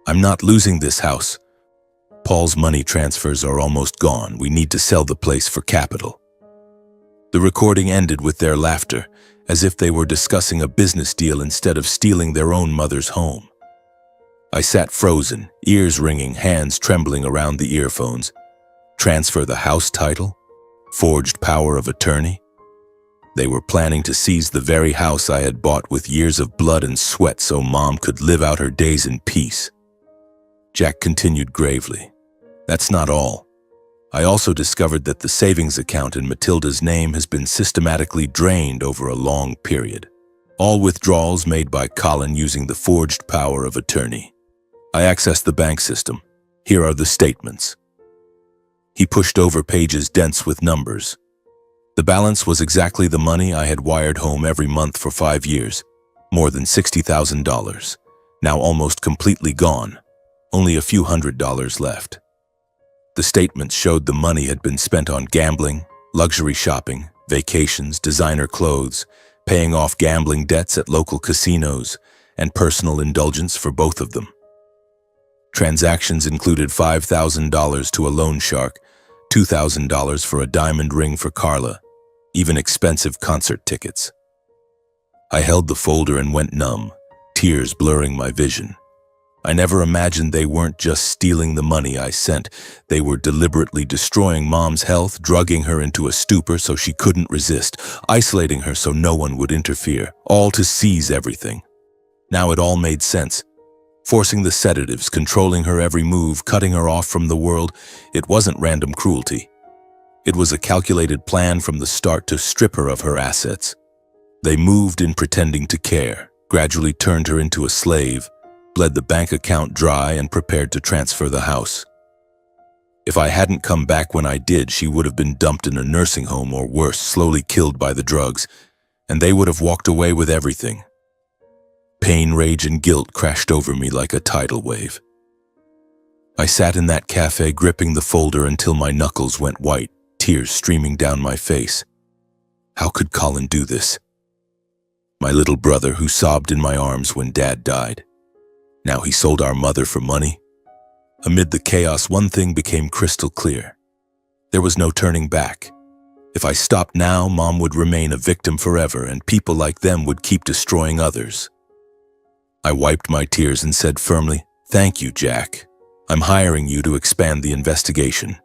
I'm not losing this house. Paul's money transfers are almost gone. We need to sell the place for capital." The recording ended with their laughter, as if they were discussing a business deal instead of stealing their own mother's home. I sat frozen, ears ringing, hands trembling around the earphones. Transfer the house title? Forged power of attorney? They were planning to seize the very house I had bought with years of blood and sweat so Mom could live out her days in peace. Jack continued gravely, "That's not all. I also discovered that the savings account in Matilda's name has been systematically drained over a long period. All withdrawals made by Colin using the forged power of attorney. I accessed the bank system. Here are the statements." He pushed over pages dense with numbers. The balance was exactly the money I had wired home every month for 5 years, more than $60,000, now almost completely gone, only a few $100s left. The statements showed the money had been spent on gambling, luxury shopping, vacations, designer clothes, paying off gambling debts at local casinos, and personal indulgence for both of them. Transactions included $5,000 to a loan shark, $2,000 for a diamond ring for Carla, even expensive concert tickets. I held the folder and went numb, tears blurring my vision. I never imagined they weren't just stealing the money I sent. They were deliberately destroying Mom's health, drugging her into a stupor so she couldn't resist, isolating her so no one would interfere, all to seize everything. Now it all made sense. Forcing the sedatives, controlling her every move, cutting her off from the world, it wasn't random cruelty. It was a calculated plan from the start to strip her of her assets. They moved in pretending to care, gradually turned her into a slave, bled the bank account dry, and prepared to transfer the house. If I hadn't come back when I did, she would have been dumped in a nursing home or worse, slowly killed by the drugs, and they would have walked away with everything. Pain, rage, and guilt crashed over me like a tidal wave. I sat in that cafe gripping the folder until my knuckles went white, tears streaming down my face. How could Colin do this? My little brother who sobbed in my arms when Dad died. Now he sold our mother for money. Amid the chaos, one thing became crystal clear. There was no turning back. If I stopped now, Mom would remain a victim forever, and people like them would keep destroying others. I wiped my tears and said firmly, "Thank you, Jack. I'm hiring you to expand the investigation.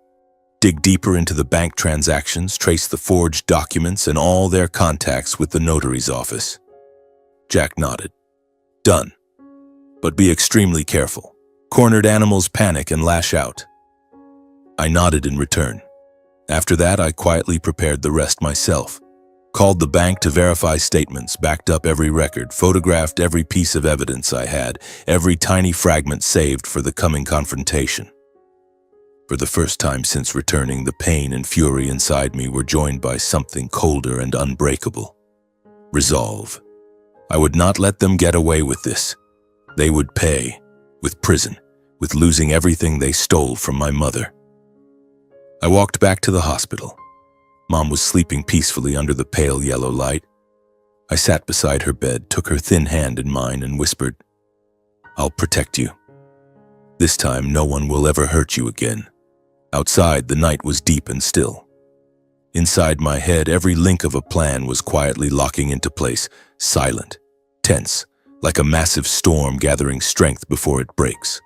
Dig deeper into the bank transactions, trace the forged documents and all their contacts with the notary's office." Jack nodded. "Done. But be extremely careful. Cornered animals panic and lash out." I nodded in return. After that, I quietly prepared the rest myself. Called the bank to verify statements, backed up every record, photographed every piece of evidence I had, every tiny fragment saved for the coming confrontation. For the first time since returning, the pain and fury inside me were joined by something colder and unbreakable. Resolve. I would not let them get away with this. They would pay, with prison, with losing everything they stole from my mother. I walked back to the hospital. Mom was sleeping peacefully under the pale yellow light. I sat beside her bed, took her thin hand in mine, and whispered, "I'll protect you. This time, no one will ever hurt you again." Outside, the night was deep and still. Inside my head, every link of a plan was quietly locking into place, silent, tense, like a massive storm gathering strength before it breaks.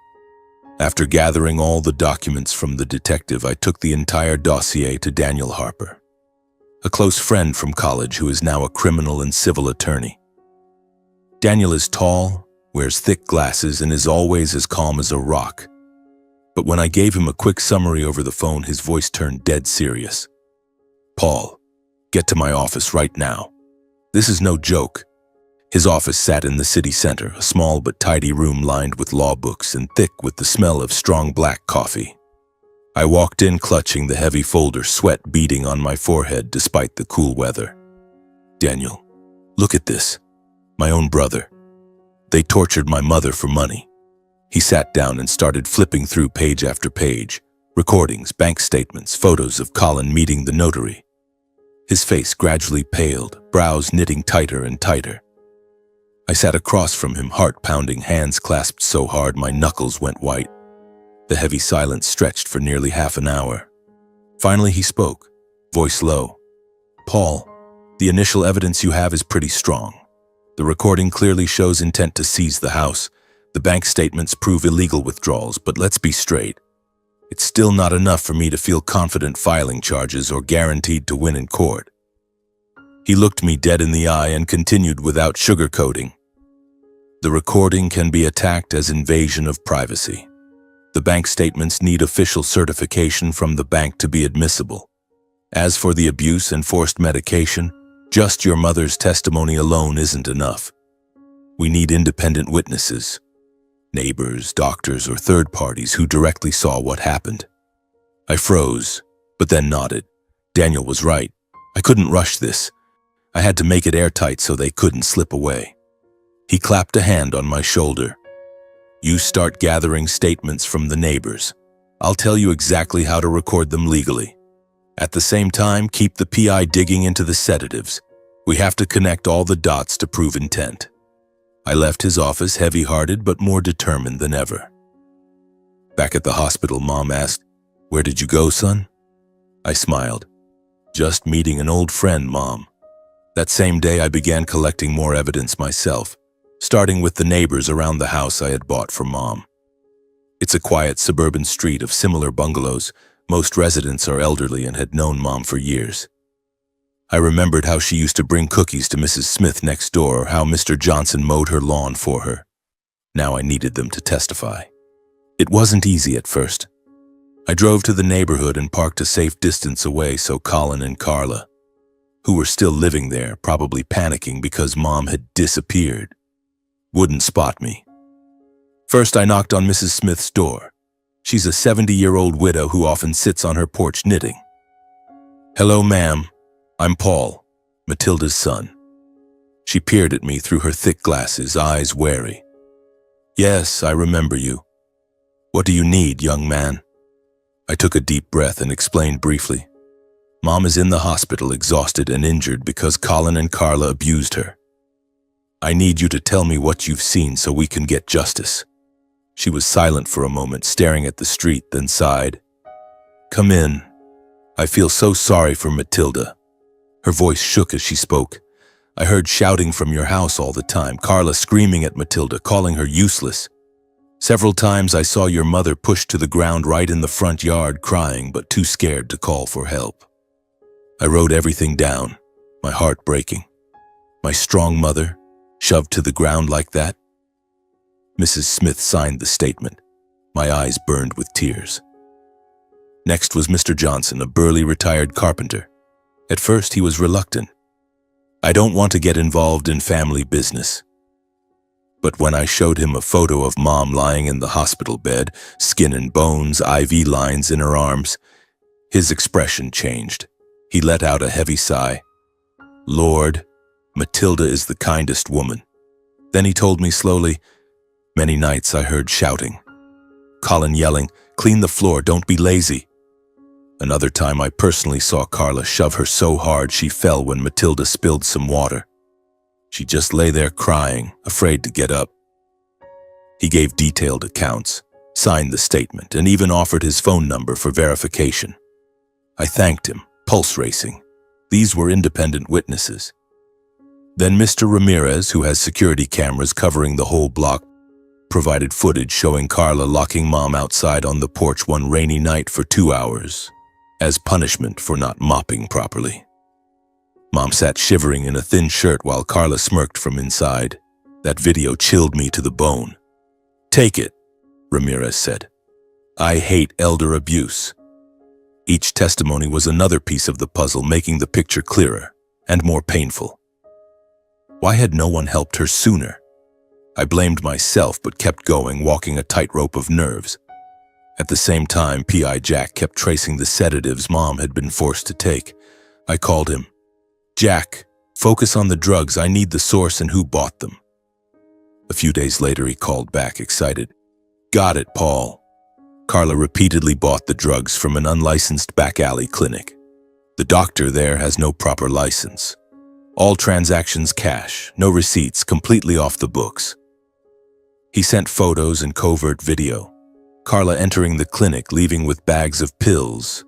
After gathering all the documents from the detective, I took the entire dossier to Daniel Harper, a close friend from college who is now a criminal and civil attorney. Daniel is tall, wears thick glasses, and is always as calm as a rock. But when I gave him a quick summary over the phone, his voice turned dead serious. "Paul, get to my office right now. This is no joke." His office sat in the city center, a small but tidy room lined with law books and thick with the smell of strong black coffee. I walked in clutching the heavy folder, sweat beading on my forehead despite the cool weather. "Daniel, look at this. My own brother. They tortured my mother for money." He sat down and started flipping through page after page, recordings, bank statements, photos of Colin meeting the notary. His face gradually paled, brows knitting tighter and tighter. I sat across from him, heart-pounding, hands clasped so hard my knuckles went white. The heavy silence stretched for nearly half an hour. Finally he spoke, voice low. "Paul, the initial evidence you have is pretty strong. The recording clearly shows intent to seize the house. The bank statements prove illegal withdrawals, but let's be straight. It's still not enough for me to feel confident filing charges or guaranteed to win in court." He looked me dead in the eye and continued without sugarcoating. "The recording can be attacked as invasion of privacy. The bank statements need official certification from the bank to be admissible. As for the abuse and forced medication, just your mother's testimony alone isn't enough. We need independent witnesses, neighbors, doctors, or third parties who directly saw what happened." I froze, but then nodded. Daniel was right. I couldn't rush this. I had to make it airtight so they couldn't slip away. He clapped a hand on my shoulder. "You start gathering statements from the neighbors. I'll tell you exactly how to record them legally. At the same time, keep the PI digging into the sedatives. We have to connect all the dots to prove intent." I left his office heavy-hearted but more determined than ever. Back at the hospital, Mom asked, "Where did you go, son?" I smiled. "Just meeting an old friend, Mom." That same day I began collecting more evidence myself, starting with the neighbors around the house I had bought for Mom. It's a quiet suburban street of similar bungalows. Most residents are elderly and had known Mom for years. I remembered how she used to bring cookies to Mrs. Smith next door, or how Mr. Johnson mowed her lawn for her. Now I needed them to testify. It wasn't easy at first. I drove to the neighborhood and parked a safe distance away so Colin and Carla, who were still living there, probably panicking because Mom had disappeared, wouldn't spot me. First, I knocked on Mrs. Smith's door. She's a 70-year-old widow who often sits on her porch knitting. "Hello, ma'am. I'm Paul, Matilda's son." She peered at me through her thick glasses, eyes wary. "Yes, I remember you. What do you need, young man?" I took a deep breath and explained briefly. "Mom is in the hospital, exhausted and injured because Colin and Carla abused her. I need you to tell me what you've seen so we can get justice." She was silent for a moment, staring at the street, then sighed. "Come in. I feel so sorry for Matilda." Her voice shook as she spoke. "I heard shouting from your house all the time, Carla screaming at Matilda, calling her useless. Several times I saw your mother pushed to the ground right in the front yard, crying but too scared to call for help." I wrote everything down, my heart breaking. My strong mother, shoved to the ground like that? Mrs. Smith signed the statement. My eyes burned with tears. Next was Mr. Johnson, a burly retired carpenter. At first he was reluctant. "I don't want to get involved in family business." But when I showed him a photo of Mom lying in the hospital bed, skin and bones, IV lines in her arms, his expression changed. He let out a heavy sigh. "Lord, Matilda is the kindest woman." Then he told me slowly, "Many nights I heard shouting. Colin yelling, 'Clean the floor, don't be lazy.' Another time I personally saw Carla shove her so hard she fell when Matilda spilled some water. She just lay there crying, afraid to get up." He gave detailed accounts, signed the statement, and even offered his phone number for verification. I thanked him, pulse racing. These were independent witnesses. Then Mr. Ramirez, who has security cameras covering the whole block, provided footage showing Carla locking Mom outside on the porch one rainy night for 2 hours, as punishment for not mopping properly. Mom sat shivering in a thin shirt while Carla smirked from inside. That video chilled me to the bone. "Take it," Ramirez said. "I hate elder abuse." Each testimony was another piece of the puzzle, making the picture clearer and more painful. Why had no one helped her sooner? I blamed myself but kept going, walking a tightrope of nerves. At the same time, P.I. Jack kept tracing the sedatives Mom had been forced to take. I called him. "Jack, focus on the drugs. I need the source and who bought them." A few days later, he called back, excited. "Got it, Paul. Carla repeatedly bought the drugs from an unlicensed back alley clinic. The doctor there has no proper license. All transactions cash, no receipts, completely off the books." He sent photos and covert video. Carla entering the clinic, leaving with bags of pills.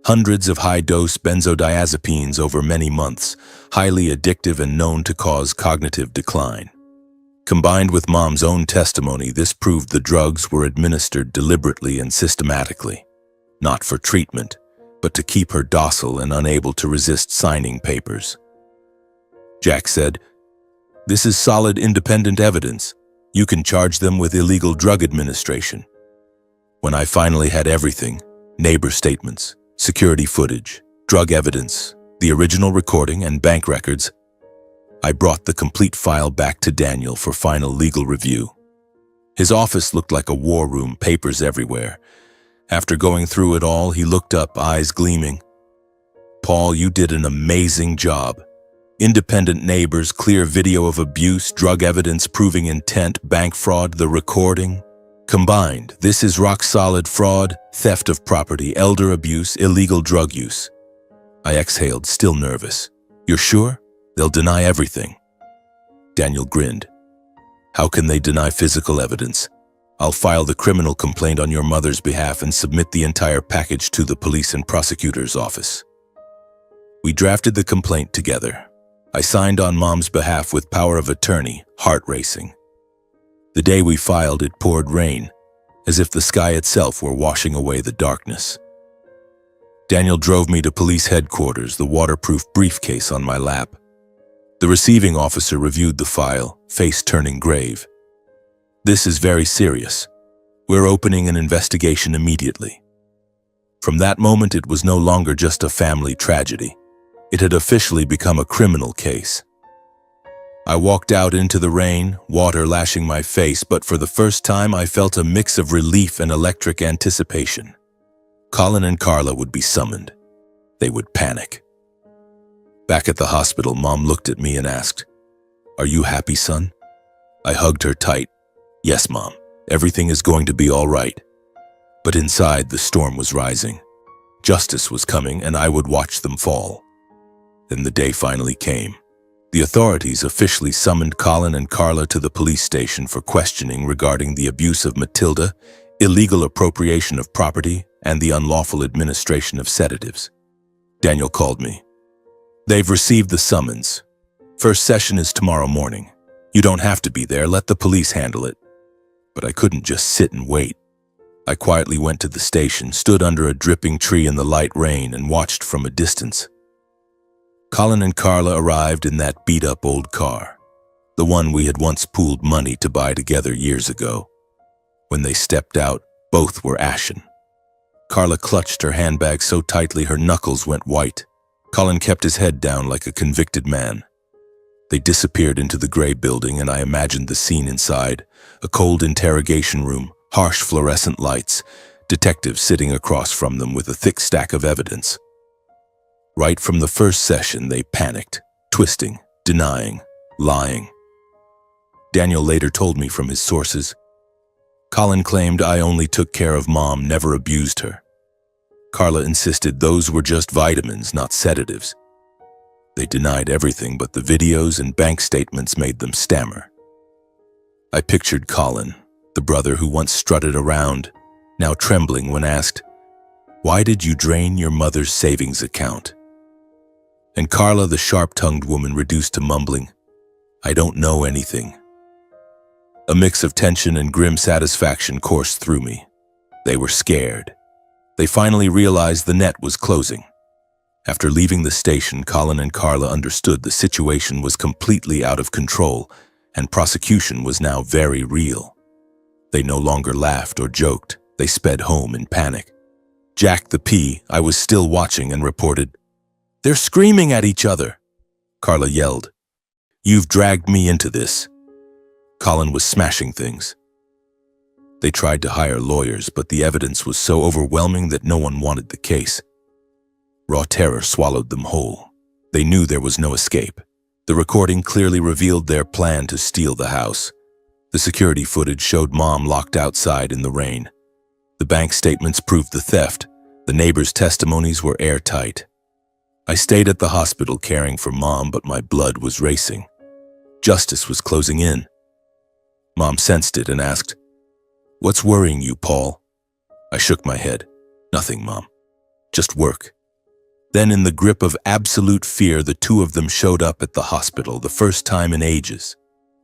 Hundreds of high-dose benzodiazepines over many months, highly addictive and known to cause cognitive decline. Combined with Mom's own testimony, this proved the drugs were administered deliberately and systematically, not for treatment, but to keep her docile and unable to resist signing papers. Jack said, "This is solid independent evidence. You can charge them with illegal drug administration." When I finally had everything, neighbor statements, security footage, drug evidence, the original recording, and bank records, I brought the complete file back to Daniel for final legal review. His office looked like a war room, papers everywhere. After going through it all, he looked up, eyes gleaming. "Paul, you did an amazing job. Independent neighbors, clear video of abuse, drug evidence proving intent, bank fraud, the recording. Combined, this is rock-solid fraud, theft of property, elder abuse, illegal drug use." I exhaled, still nervous. "You're sure? They'll deny everything." Daniel grinned. "How can they deny physical evidence? I'll file the criminal complaint on your mother's behalf and submit the entire package to the police and prosecutor's office." We drafted the complaint together. I signed on Mom's behalf with power of attorney, heart racing. The day we filed, it poured rain, as if the sky itself were washing away the darkness. Daniel drove me to police headquarters, the waterproof briefcase on my lap. The receiving officer reviewed the file, face turning grave. "This is very serious. We're opening an investigation immediately." From that moment, it was no longer just a family tragedy. It had officially become a criminal case. I walked out into the rain, water lashing my face, but for the first time I felt a mix of relief and electric anticipation. Colin and Carla would be summoned. They would panic. Back at the hospital, Mom looked at me and asked, "Are you happy, son?" I hugged her tight. "Yes, Mom. Everything is going to be all right." But inside, the storm was rising. Justice was coming, and I would watch them fall. Then the day finally came. The authorities officially summoned Colin and Carla to the police station for questioning regarding the abuse of Matilda, illegal appropriation of property, and the unlawful administration of sedatives. Daniel called me. "They've received the summons. First session is tomorrow morning. You don't have to be there, let the police handle it." But I couldn't just sit and wait. I quietly went to the station, stood under a dripping tree in the light rain, and watched from a distance. Colin and Carla arrived in that beat-up old car, the one we had once pooled money to buy together years ago. When they stepped out, both were ashen. Carla clutched her handbag so tightly her knuckles went white. Colin kept his head down like a convicted man. They disappeared into the gray building, and I imagined the scene inside, a cold interrogation room, harsh fluorescent lights, detectives sitting across from them with a thick stack of evidence. Right from the first session, they panicked, twisting, denying, lying. Daniel later told me from his sources, Colin claimed I only took care of Mom, never abused her. Carla insisted those were just vitamins, not sedatives. They denied everything, but the videos and bank statements made them stammer. I pictured Colin, the brother who once strutted around, now trembling when asked, "Why did you drain your mother's savings account?" And Carla, the sharp-tongued woman, reduced to mumbling, I don't know anything. A mix of tension and grim satisfaction coursed through me. They were scared. They finally realized the net was closing. After leaving the station, Colin and Carla understood the situation was completely out of control, and prosecution was now very real. They no longer laughed or joked. They sped home in panic. Jack the P, I was still watching, and reported, "They're screaming at each other." Carla yelled, "You've dragged me into this." Colin was smashing things. They tried to hire lawyers, but the evidence was so overwhelming that no one wanted the case. Raw terror swallowed them whole. They knew there was no escape. The recording clearly revealed their plan to steal the house. The security footage showed Mom locked outside in the rain. The bank statements proved the theft. The neighbors' testimonies were airtight. I stayed at the hospital caring for Mom, but my blood was racing. Justice was closing in. Mom sensed it and asked, "What's worrying you, Paul?" I shook my head. "Nothing, Mom. Just work." Then, in the grip of absolute fear, the two of them showed up at the hospital, the first time in ages.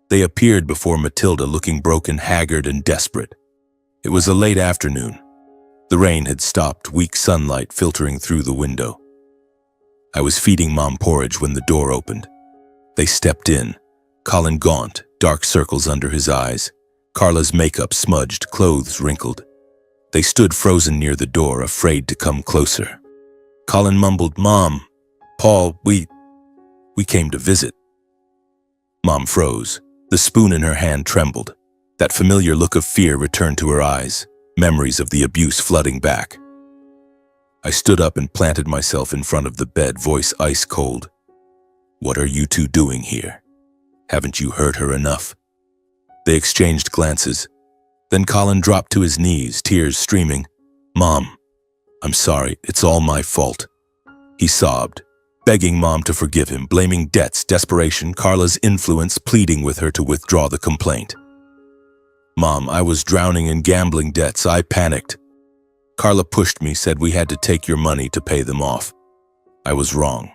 They appeared before Matilda looking broken, haggard, and desperate. It was a late afternoon. The rain had stopped, weak sunlight filtering through the window. I was feeding Mom porridge when the door opened. They stepped in, Colin gaunt, dark circles under his eyes, Carla's makeup smudged, clothes wrinkled. They stood frozen near the door, afraid to come closer. Colin mumbled, "Mom, Paul, we came to visit." Mom froze. The spoon in her hand trembled. That familiar look of fear returned to her eyes, memories of the abuse flooding back. I stood up and planted myself in front of the bed, voice ice cold. "What are you two doing here? Haven't you hurt her enough?" They exchanged glances. Then Colin dropped to his knees, tears streaming. "Mom, I'm sorry, it's all my fault." He sobbed, begging Mom to forgive him, blaming debts, desperation, Carla's influence, pleading with her to withdraw the complaint. "Mom, I was drowning in gambling debts. I panicked. Carla pushed me, said we had to take your money to pay them off. I was wrong.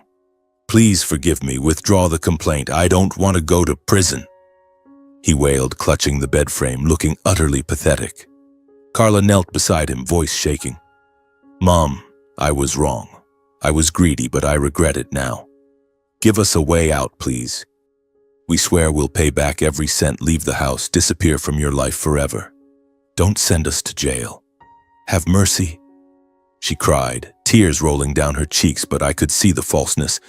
Please forgive me, withdraw the complaint. I don't want to go to prison." He wailed, clutching the bed frame, looking utterly pathetic. Carla knelt beside him, voice shaking. "Mom, I was wrong. I was greedy, but I regret it now. Give us a way out, please. We swear we'll pay back every cent, leave the house, disappear from your life forever. Don't send us to jail. Have mercy." She cried, tears rolling down her cheeks, but I could see the falseness,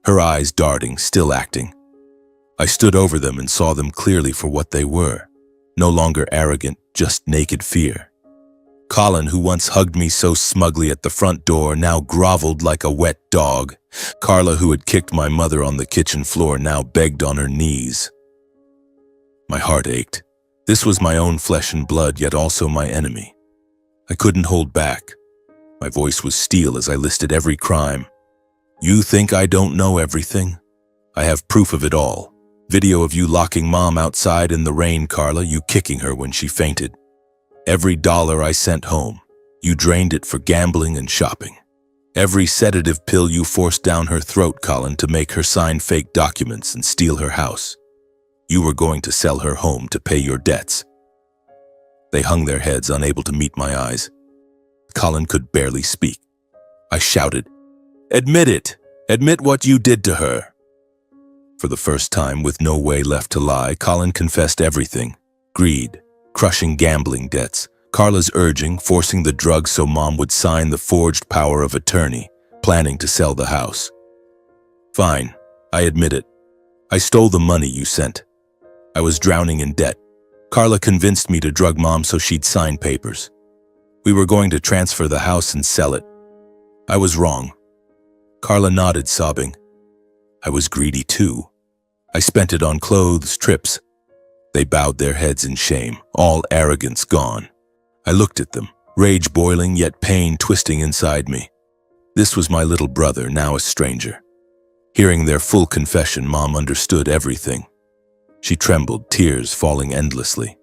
her eyes darting, still acting. I stood over them and saw them clearly for what they were, no longer arrogant, just naked fear. Colin, who once hugged me so smugly at the front door, now groveled like a wet dog. Carla, who had kicked my mother on the kitchen floor, now begged on her knees. My heart ached. This was my own flesh and blood, yet also my enemy. I couldn't hold back. My voice was steel as I listed every crime. "You think I don't know everything? I have proof of it all. Video of you locking Mom outside in the rain, Carla, you kicking her when she fainted. Every dollar I sent home, you drained it for gambling and shopping. Every sedative pill you forced down her throat, Colin, to make her sign fake documents and steal her house. You were going to sell her home to pay your debts." They hung their heads, unable to meet my eyes. Colin could barely speak. I shouted, "Admit it! Admit what you did to her!" For the first time, with no way left to lie, Colin confessed everything. Greed, crushing gambling debts, Carla's urging, forcing the drugs so Mom would sign the forged power of attorney, planning to sell the house. "Fine, I admit it. I stole the money you sent. I was drowning in debt. Carla convinced me to drug Mom so she'd sign papers. We were going to transfer the house and sell it. I was wrong." Carla nodded, sobbing. "I was greedy too. I spent it on clothes, trips." They bowed their heads in shame, all arrogance gone. I looked at them, rage boiling, yet pain twisting inside me. This was my little brother, now a stranger. Hearing their full confession, Mom understood everything. She trembled, tears falling endlessly.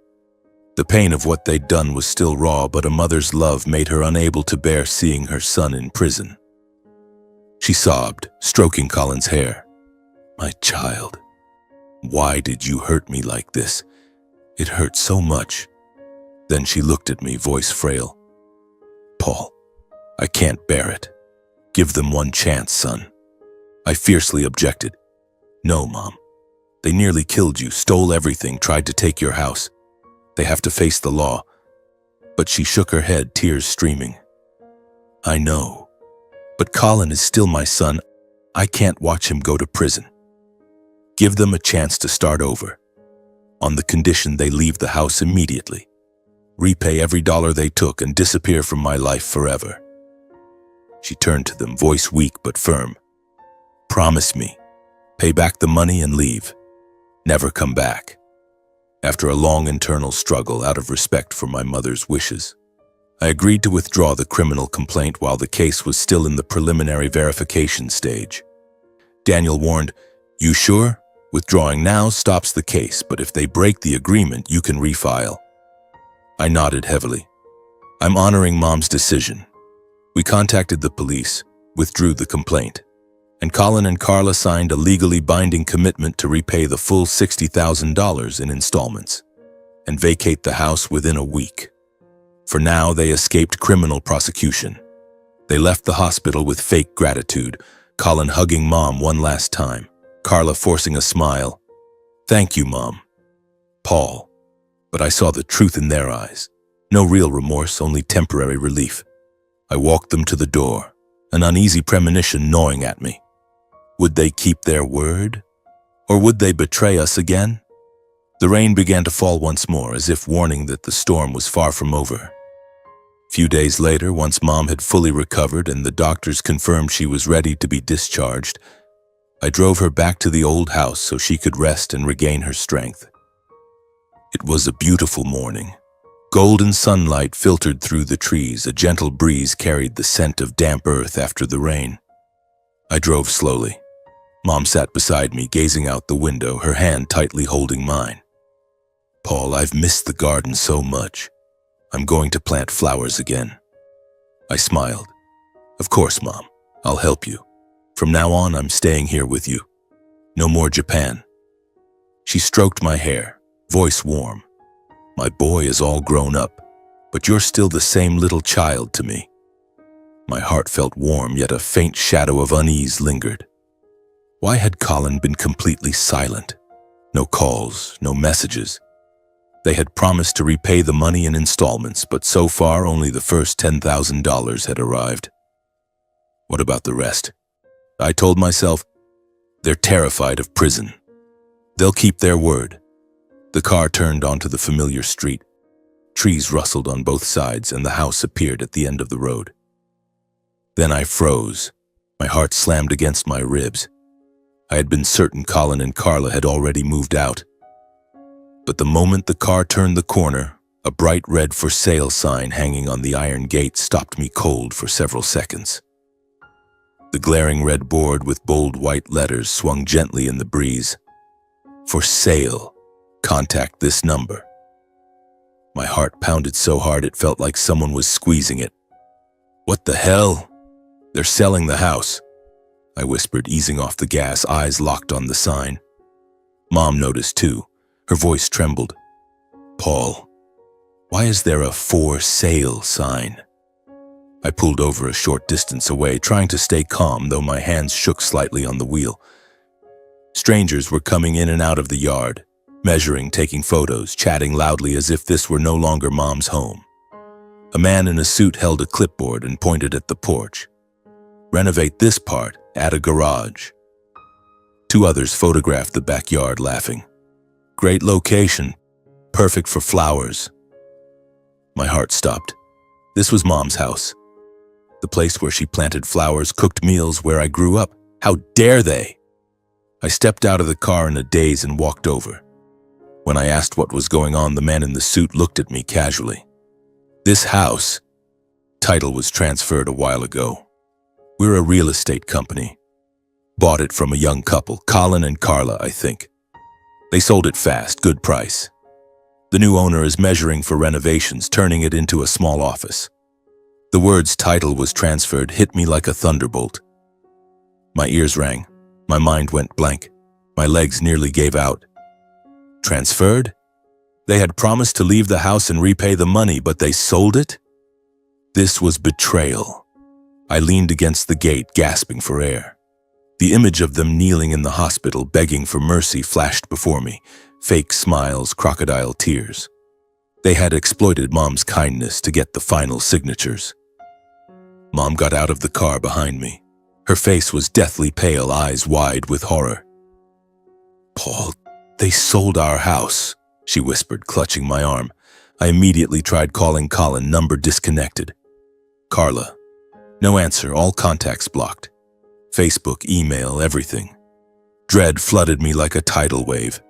The pain of what they'd done was still raw, but a mother's love made her unable to bear seeing her son in prison. She sobbed, stroking Colin's hair. "My child." Why did you hurt me like this? It hurt so much. Then she looked at me, voice frail. Paul, I can't bear it. Give them one chance, son. I fiercely objected. No, Mom. They nearly killed you, stole everything, tried to take your house. They have to face the law. But she shook her head, tears streaming. I know. But Colin is still my son. I can't watch him go to prison. Give them a chance to start over. On the condition they leave the house immediately. Repay every dollar they took and disappear from my life forever. She turned to them, voice weak but firm. Promise me. Pay back the money and leave. Never come back. After a long internal struggle, out of respect for my mother's wishes, I agreed to withdraw the criminal complaint while the case was still in the preliminary verification stage. Daniel warned, You sure? Withdrawing now stops the case, but if they break the agreement, you can refile. I nodded heavily. I'm honoring Mom's decision. We contacted the police, withdrew the complaint, and Colin and Carla signed a legally binding commitment to repay the full $60,000 in installments and vacate the house within a week. For now, they escaped criminal prosecution. They left the hospital with fake gratitude, Colin hugging Mom one last time, Carla forcing a smile. Thank you, Mom. Paul. But I saw the truth in their eyes. No real remorse, only temporary relief. I walked them to the door, an uneasy premonition gnawing at me. Would they keep their word? Or would they betray us again? The rain began to fall once more, as if warning that the storm was far from over. A few days later, once Mom had fully recovered and the doctors confirmed she was ready to be discharged, I drove her back to the old house so she could rest and regain her strength. It was a beautiful morning. Golden sunlight filtered through the trees, a gentle breeze carried the scent of damp earth after the rain. I drove slowly. Mom sat beside me, gazing out the window, her hand tightly holding mine. Paul, I've missed the garden so much. I'm going to plant flowers again. I smiled. Of course, Mom. I'll help you. From now on, I'm staying here with you. No more Japan. She stroked my hair, voice warm. My boy is all grown up, but you're still the same little child to me. My heart felt warm, yet a faint shadow of unease lingered. Why had Colin been completely silent? No calls, no messages. They had promised to repay the money in installments, but so far only the first $10,000 had arrived. What about the rest? I told myself, they're terrified of prison. They'll keep their word. The car turned onto the familiar street. Trees rustled on both sides and the house appeared at the end of the road. Then I froze. My heart slammed against my ribs. I had been certain Colin and Carla had already moved out. But the moment the car turned the corner, a bright red for sale sign hanging on the iron gate stopped me cold for several seconds. The glaring red board with bold white letters swung gently in the breeze. For sale. Contact this number. My heart pounded so hard it felt like someone was squeezing it. What the hell? They're selling the house, I whispered, easing off the gas, eyes locked on the sign. Mom noticed too. Her voice trembled. Paul, why is there a for sale sign? I pulled over a short distance away, trying to stay calm, though my hands shook slightly on the wheel. Strangers were coming in and out of the yard, measuring, taking photos, chatting loudly as if this were no longer Mom's home. A man in a suit held a clipboard and pointed at the porch. Renovate this part, add a garage. Two others photographed the backyard, laughing. Great location, perfect for flowers. My heart stopped. This was Mom's house. The place where she planted flowers, cooked meals, where I grew up. How dare they? I stepped out of the car in a daze and walked over. When I asked what was going on, the man in the suit looked at me casually. This house, title was transferred a while ago. We're a real estate company. Bought it from a young couple, Colin and Carla, I think. They sold it fast, good price. The new owner is measuring for renovations, turning it into a small office. The words title was transferred hit me like a thunderbolt. My ears rang. My mind went blank. My legs nearly gave out. Transferred? They had promised to leave the house and repay the money, but they sold it? This was betrayal. I leaned against the gate, gasping for air. The image of them kneeling in the hospital, begging for mercy, flashed before me. Fake smiles, crocodile tears. They had exploited Mom's kindness to get the final signatures. Mom got out of the car behind me. Her face was deathly pale, eyes wide with horror. "Paul, they sold our house," she whispered, clutching my arm. I immediately tried calling Colin, number disconnected. Carla. No answer, all contacts blocked. Facebook, email, everything. Dread flooded me like a tidal wave.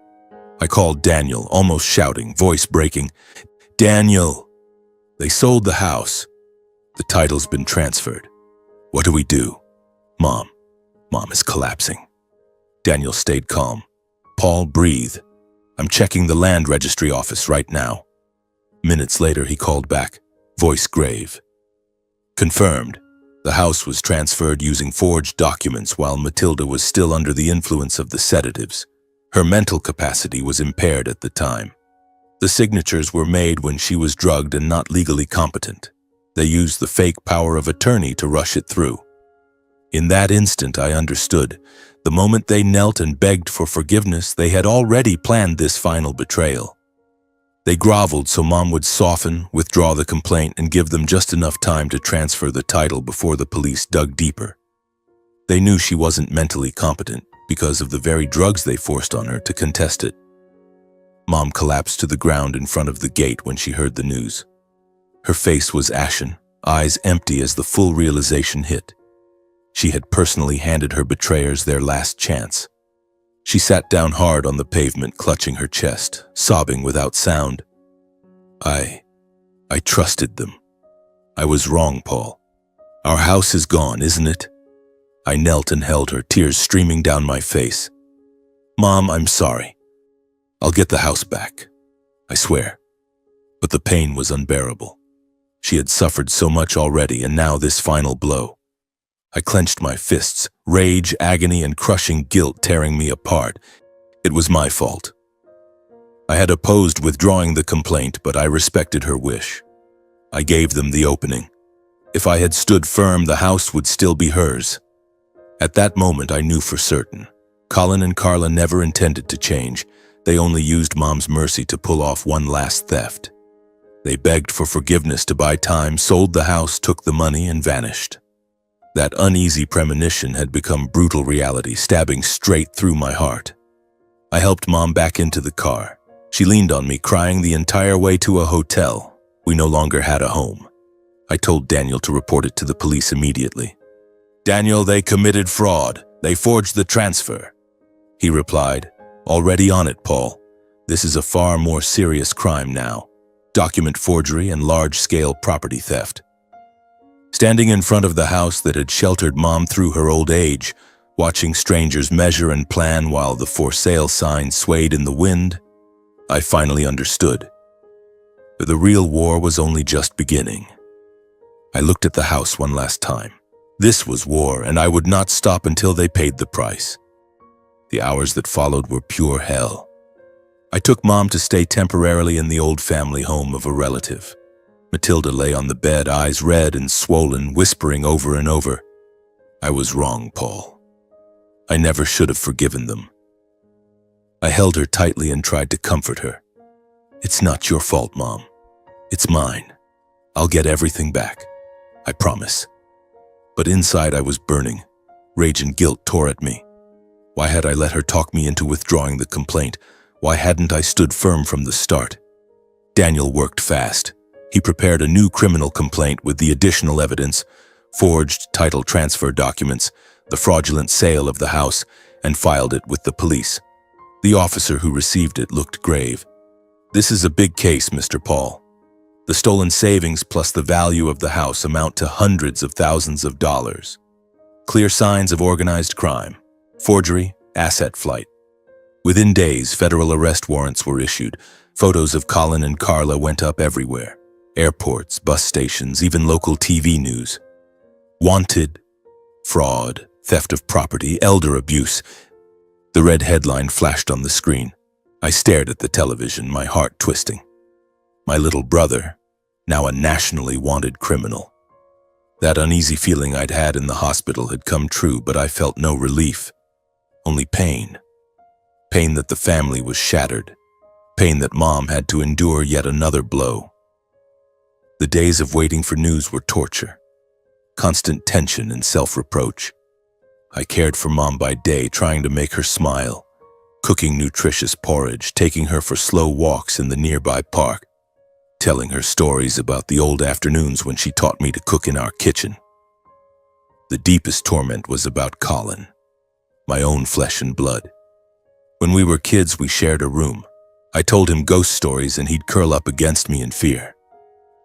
I called Daniel, almost shouting, voice breaking. "Daniel! They sold the house. The title's been transferred. What do we do?" Mom is collapsing." Daniel stayed calm. "Paul, breathe. I'm checking the land registry office right now." Minutes later, he called back, voice grave. "Confirmed. The house was transferred using forged documents while Matilda was still under the influence of the sedatives. Her mental capacity was impaired at the time. The signatures were made when she was drugged and not legally competent. They used the fake power of attorney to rush it through. In that instant, I understood. The moment they knelt and begged for forgiveness, they had already planned this final betrayal. They groveled so Mom would soften, withdraw the complaint, and give them just enough time to transfer the title before the police dug deeper. They knew she wasn't mentally competent because of the very drugs they forced on her to contest it. Mom collapsed to the ground in front of the gate when she heard the news. Her face was ashen, eyes empty as the full realization hit. She had personally handed her betrayers their last chance. She sat down hard on the pavement, clutching her chest, sobbing without sound. I trusted them. I was wrong, Paul. Our house is gone, isn't it?" I knelt and held her, tears streaming down my face. "Mom, I'm sorry. I'll get the house back. I swear." But the pain was unbearable. She had suffered so much already, and now this final blow. I clenched my fists, rage, agony, and crushing guilt tearing me apart. It was my fault. I had opposed withdrawing the complaint, but I respected her wish. I gave them the opening. If I had stood firm, the house would still be hers. At that moment, I knew for certain. Colin and Carla never intended to change. They only used Mom's mercy to pull off one last theft. They begged for forgiveness to buy time, sold the house, took the money, and vanished. That uneasy premonition had become brutal reality, stabbing straight through my heart. I helped Mom back into the car. She leaned on me, crying the entire way to a hotel. We no longer had a home. I told Daniel to report it to the police immediately. "Daniel, they committed fraud. They forged the transfer." He replied, "Already on it, Paul. This is a far more serious crime now. Document forgery and large-scale property theft." Standing in front of the house that had sheltered Mom through her old age, watching strangers measure and plan while the for sale sign swayed in the wind, I finally understood. The real war was only just beginning. I looked at the house one last time. This was war, and I would not stop until they paid the price. The hours that followed were pure hell. I took Mom to stay temporarily in the old family home of a relative. Matilda lay on the bed, eyes red and swollen, whispering over and over, "I was wrong, Paul. I never should have forgiven them." I held her tightly and tried to comfort her. "It's not your fault, Mom. It's mine. I'll get everything back. I promise." But inside I was burning. Rage and guilt tore at me. Why had I let her talk me into withdrawing the complaint? Why hadn't I stood firm from the start? Daniel worked fast. He prepared a new criminal complaint with the additional evidence, forged title transfer documents, the fraudulent sale of the house, and filed it with the police. The officer who received it looked grave. "This is a big case, Mr. Paul. The stolen savings plus the value of the house amount to hundreds of thousands of dollars. Clear signs of organized crime, forgery, asset flight." Within days, federal arrest warrants were issued. Photos of Colin and Carla went up everywhere. Airports, bus stations, even local TV news. Wanted, fraud, theft of property, elder abuse. The red headline flashed on the screen. I stared at the television, my heart twisting. My little brother, now a nationally wanted criminal. That uneasy feeling I'd had in the hospital had come true, but I felt no relief, only pain. Pain that the family was shattered. Pain that Mom had to endure yet another blow. The days of waiting for news were torture, constant tension and self-reproach. I cared for Mom by day, trying to make her smile, cooking nutritious porridge, taking her for slow walks in the nearby park, telling her stories about the old afternoons when she taught me to cook in our kitchen. The deepest torment was about Colin, my own flesh and blood. When we were kids, we shared a room. I told him ghost stories and he'd curl up against me in fear.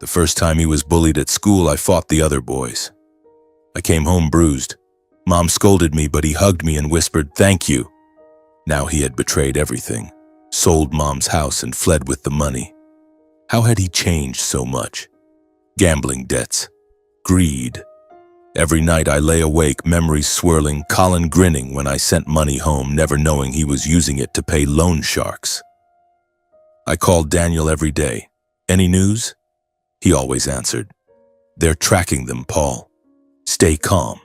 The first time he was bullied at school, I fought the other boys. I came home bruised. Mom scolded me, but he hugged me and whispered, "Thank you." Now he had betrayed everything, sold Mom's house and fled with the money. How had he changed so much? Gambling debts, greed. Every night I lay awake, memories swirling, Colin grinning when I sent money home, never knowing he was using it to pay loan sharks. I called Daniel every day. "Any news?" He always answered, "They're tracking them, Paul. Stay calm."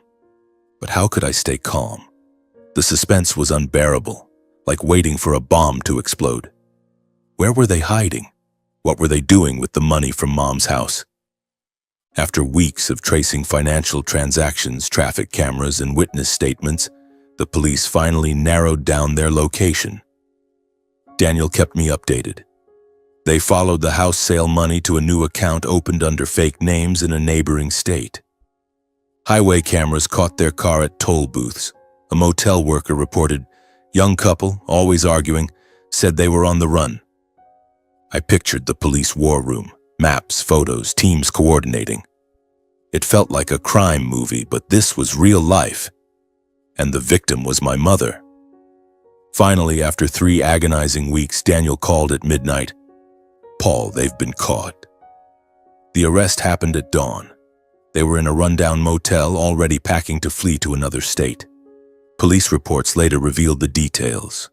But how could I stay calm? The suspense was unbearable, like waiting for a bomb to explode. Where were they hiding? What were they doing with the money from Mom's house? After weeks of tracing financial transactions, traffic cameras, and witness statements, the police finally narrowed down their location. Daniel kept me updated. They followed the house sale money to a new account opened under fake names in a neighboring state. Highway cameras caught their car at toll booths. A motel worker reported, "Young couple, always arguing," said they were on the run. I pictured the police war room, maps, photos, teams coordinating. It felt like a crime movie, but this was real life. And the victim was my mother. Finally, after 3 agonizing weeks, Daniel called at midnight. "Paul, they've been caught." The arrest happened at dawn. They were in a rundown motel, already packing to flee to another state. Police reports later revealed the details.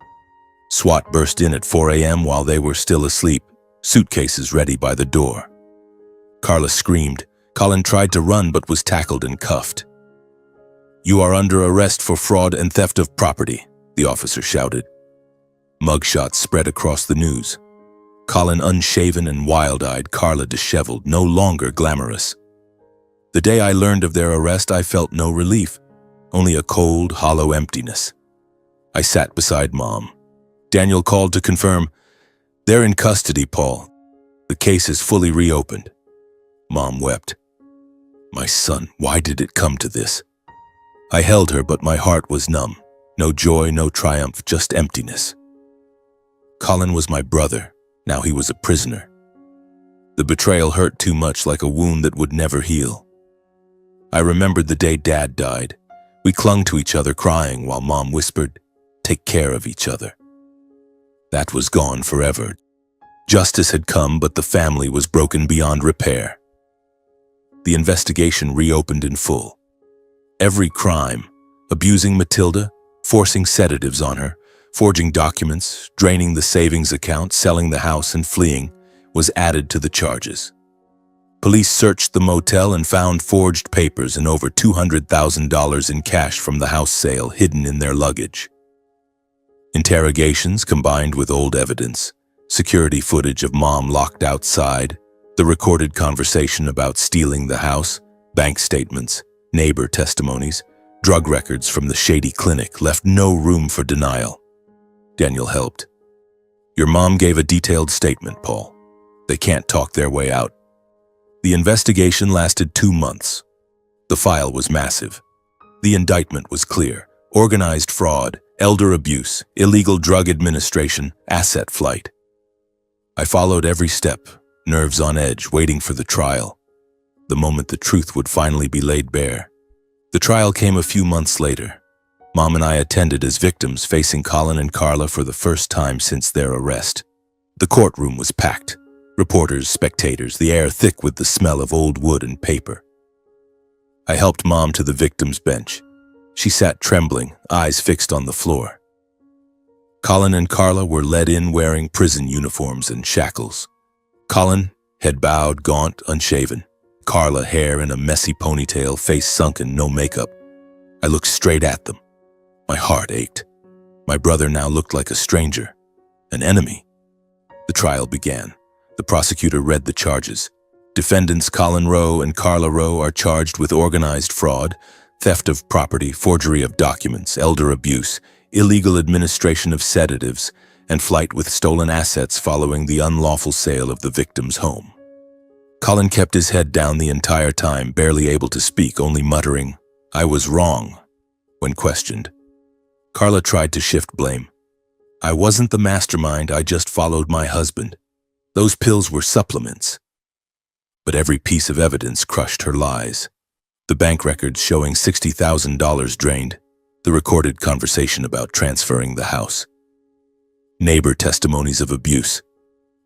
SWAT burst in at 4 a.m. while they were still asleep, suitcases ready by the door. Carla screamed. Colin tried to run but was tackled and cuffed. "You are under arrest for fraud and theft of property," the officer shouted. Mugshots spread across the news. Colin unshaven and wild-eyed, Carla disheveled, no longer glamorous. The day I learned of their arrest, I felt no relief, only a cold, hollow emptiness. I sat beside Mom. Daniel called to confirm, "They're in custody, Paul. The case is fully reopened." Mom wept. "My son, why did it come to this?" I held her, but my heart was numb. No joy, no triumph, just emptiness. Colin was my brother. Now he was a prisoner. The betrayal hurt too much, like a wound that would never heal. I remembered the day Dad died. We clung to each other crying while Mom whispered, "Take care of each other." That was gone forever. Justice had come, but the family was broken beyond repair. The investigation reopened in full. Every crime, abusing Matilda, forcing sedatives on her, forging documents, draining the savings account, selling the house and fleeing, was added to the charges. Police searched the motel and found forged papers and over $200,000 in cash from the house sale hidden in their luggage. Interrogations combined with old evidence, security footage of Mom locked outside, the recorded conversation about stealing the house, bank statements, neighbor testimonies, drug records from the shady clinic left no room for denial. Daniel helped. "Your mom gave a detailed statement, Paul. They can't talk their way out." The investigation lasted 2 months. The file was massive. The indictment was clear: organized fraud, elder abuse, illegal drug administration, asset flight. I followed every step, nerves on edge, waiting for the trial, the moment the truth would finally be laid bare. The trial came a few months later. Mom and I attended as victims, facing Colin and Carla for the first time since their arrest. The courtroom was packed. Reporters, spectators, the air thick with the smell of old wood and paper. I helped Mom to the victim's bench. She sat trembling, eyes fixed on the floor. Colin and Carla were led in wearing prison uniforms and shackles. Colin, head bowed, gaunt, unshaven. Carla, hair in a messy ponytail, face sunken, no makeup. I looked straight at them. My heart ached. My brother now looked like a stranger, an enemy. The trial began. The prosecutor read the charges. Defendants Colin Rowe and Carla Rowe are charged with organized fraud, theft of property, forgery of documents, elder abuse, illegal administration of sedatives, and flight with stolen assets following the unlawful sale of the victim's home. Colin kept his head down the entire time, barely able to speak, only muttering, "I was wrong," when questioned. Carla tried to shift blame. "I wasn't the mastermind, I just followed my husband. Those pills were supplements." But every piece of evidence crushed her lies. The bank records showing $60,000 drained, the recorded conversation about transferring the house. Neighbor testimonies of abuse,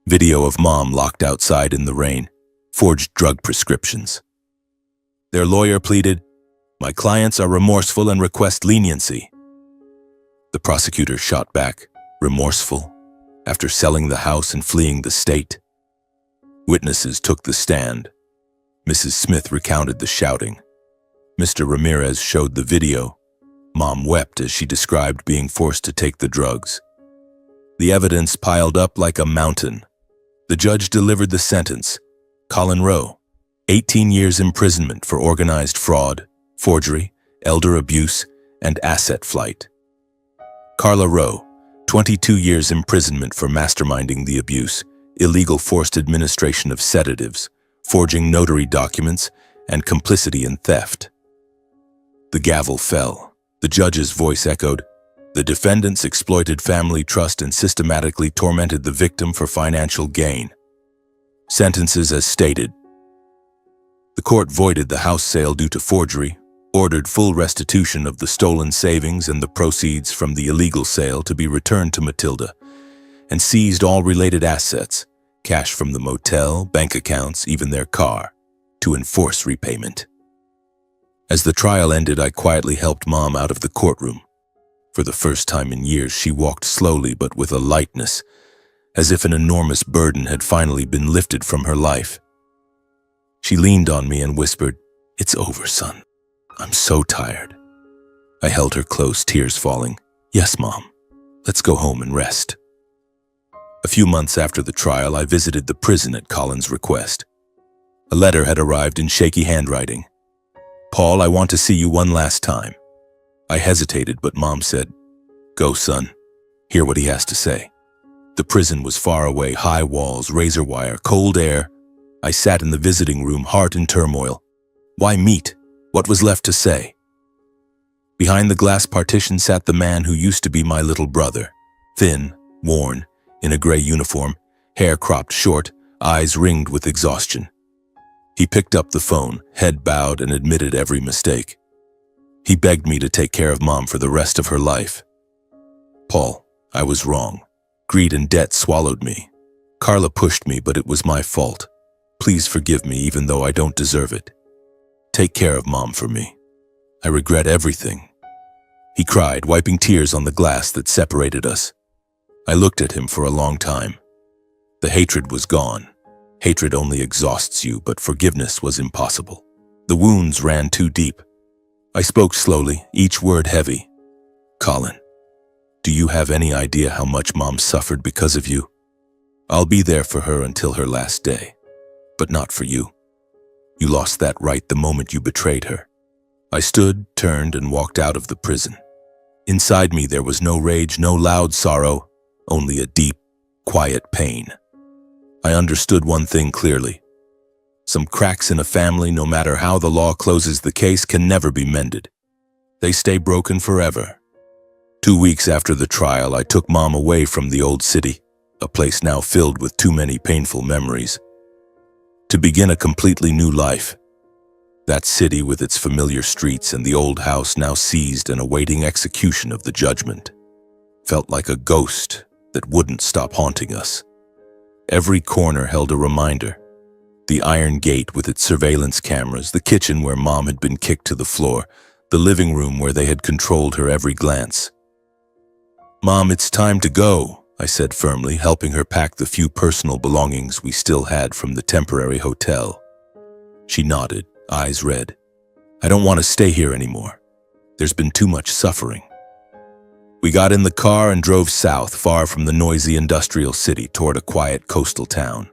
video of mom locked outside in the rain, forged drug prescriptions. Their lawyer pleaded, "My clients are remorseful and request leniency." The prosecutor shot back, "Remorseful? After selling the house and fleeing the state?" Witnesses took the stand. Mrs. Smith recounted the shouting. Mr. Ramirez showed the video. Mom wept as she described being forced to take the drugs. The evidence piled up like a mountain. The judge delivered the sentence. Colin Rowe, 18 years imprisonment for organized fraud, forgery, elder abuse, and asset flight. Carla Rowe, 22 years imprisonment for masterminding the abuse, illegal forced administration of sedatives, forging notary documents, and complicity in theft. The gavel fell. The judge's voice echoed, "The defendants exploited family trust and systematically tormented the victim for financial gain." Sentences as stated. The court voided the house sale due to forgery, ordered full restitution of the stolen savings and the proceeds from the illegal sale to be returned to Matilda, and seized all related assets, cash from the motel, bank accounts, even their car, to enforce repayment. As the trial ended, I quietly helped Mom out of the courtroom. For the first time in years, she walked slowly but with a lightness, as if an enormous burden had finally been lifted from her life. She leaned on me and whispered, "It's over, son. I'm so tired." I held her close, tears falling. "Yes, Mom. Let's go home and rest." A few months after the trial, I visited the prison at Colin's request. A letter had arrived in shaky handwriting. "Paul, I want to see you one last time." I hesitated, but Mom said, "Go, son. Hear what he has to say." The prison was far away, high walls, razor wire, cold air. I sat in the visiting room, heart in turmoil. Why meet? What was left to say? Behind the glass partition sat the man who used to be my little brother, thin, worn, in a gray uniform, hair cropped short, eyes ringed with exhaustion. He picked up the phone, head bowed, and admitted every mistake. He begged me to take care of Mom for the rest of her life. "Paul, I was wrong. Greed and debt swallowed me. Carla pushed me, but it was my fault. Please forgive me, even though I don't deserve it. Take care of Mom for me. I regret everything." He cried, wiping tears on the glass that separated us. I looked at him for a long time. The hatred was gone. Hatred only exhausts you, but forgiveness was impossible. The wounds ran too deep. I spoke slowly, each word heavy. "Colin, do you have any idea how much Mom suffered because of you? I'll be there for her until her last day, but not for you. You lost that right the moment you betrayed her." I stood, turned, and walked out of the prison. Inside me there was no rage, no loud sorrow, only a deep, quiet pain. I understood one thing clearly. Some cracks in a family, no matter how the law closes the case, can never be mended. They stay broken forever. 2 weeks after the trial, I took Mom away from the old city, a place now filled with too many painful memories, to begin a completely new life. That city with its familiar streets and the old house now seized and awaiting execution of the judgment felt like a ghost that wouldn't stop haunting us. Every corner held a reminder. The iron gate with its surveillance cameras, the kitchen where Mom had been kicked to the floor, the living room where they had controlled her every glance. "Mom, it's time to go," I said firmly, helping her pack the few personal belongings we still had from the temporary hotel. She nodded, eyes red. "I don't want to stay here anymore. There's been too much suffering." We got in the car and drove south, far from the noisy industrial city, toward a quiet coastal town.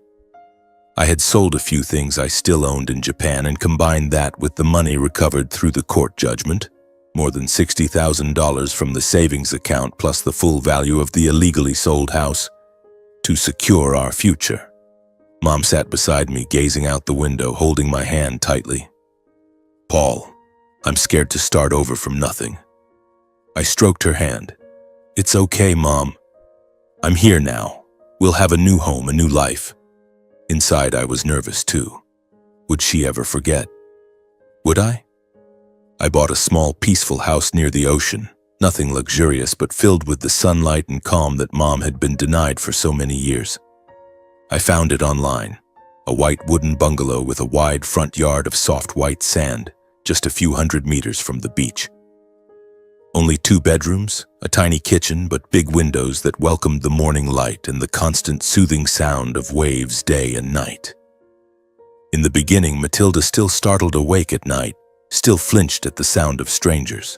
I had sold a few things I still owned in Japan and combined that with the money recovered through the court judgment, more than $60,000 from the savings account plus the full value of the illegally sold house, to secure our future. Mom sat beside me, gazing out the window, holding my hand tightly. "Paul, I'm scared to start over from nothing." I stroked her hand. "It's okay, Mom. I'm here now. We'll have a new home, a new life." Inside, I was nervous too. Would she ever forget? Would I? I bought a small, peaceful house near the ocean, nothing luxurious but filled with the sunlight and calm that Mom had been denied for so many years. I found it online, a white wooden bungalow with a wide front yard of soft white sand, just a few hundred meters from the beach. Only 2 bedrooms, a tiny kitchen, but big windows that welcomed the morning light and the constant soothing sound of waves day and night. In the beginning, Matilda still startled awake at night, still flinched at the sound of strangers.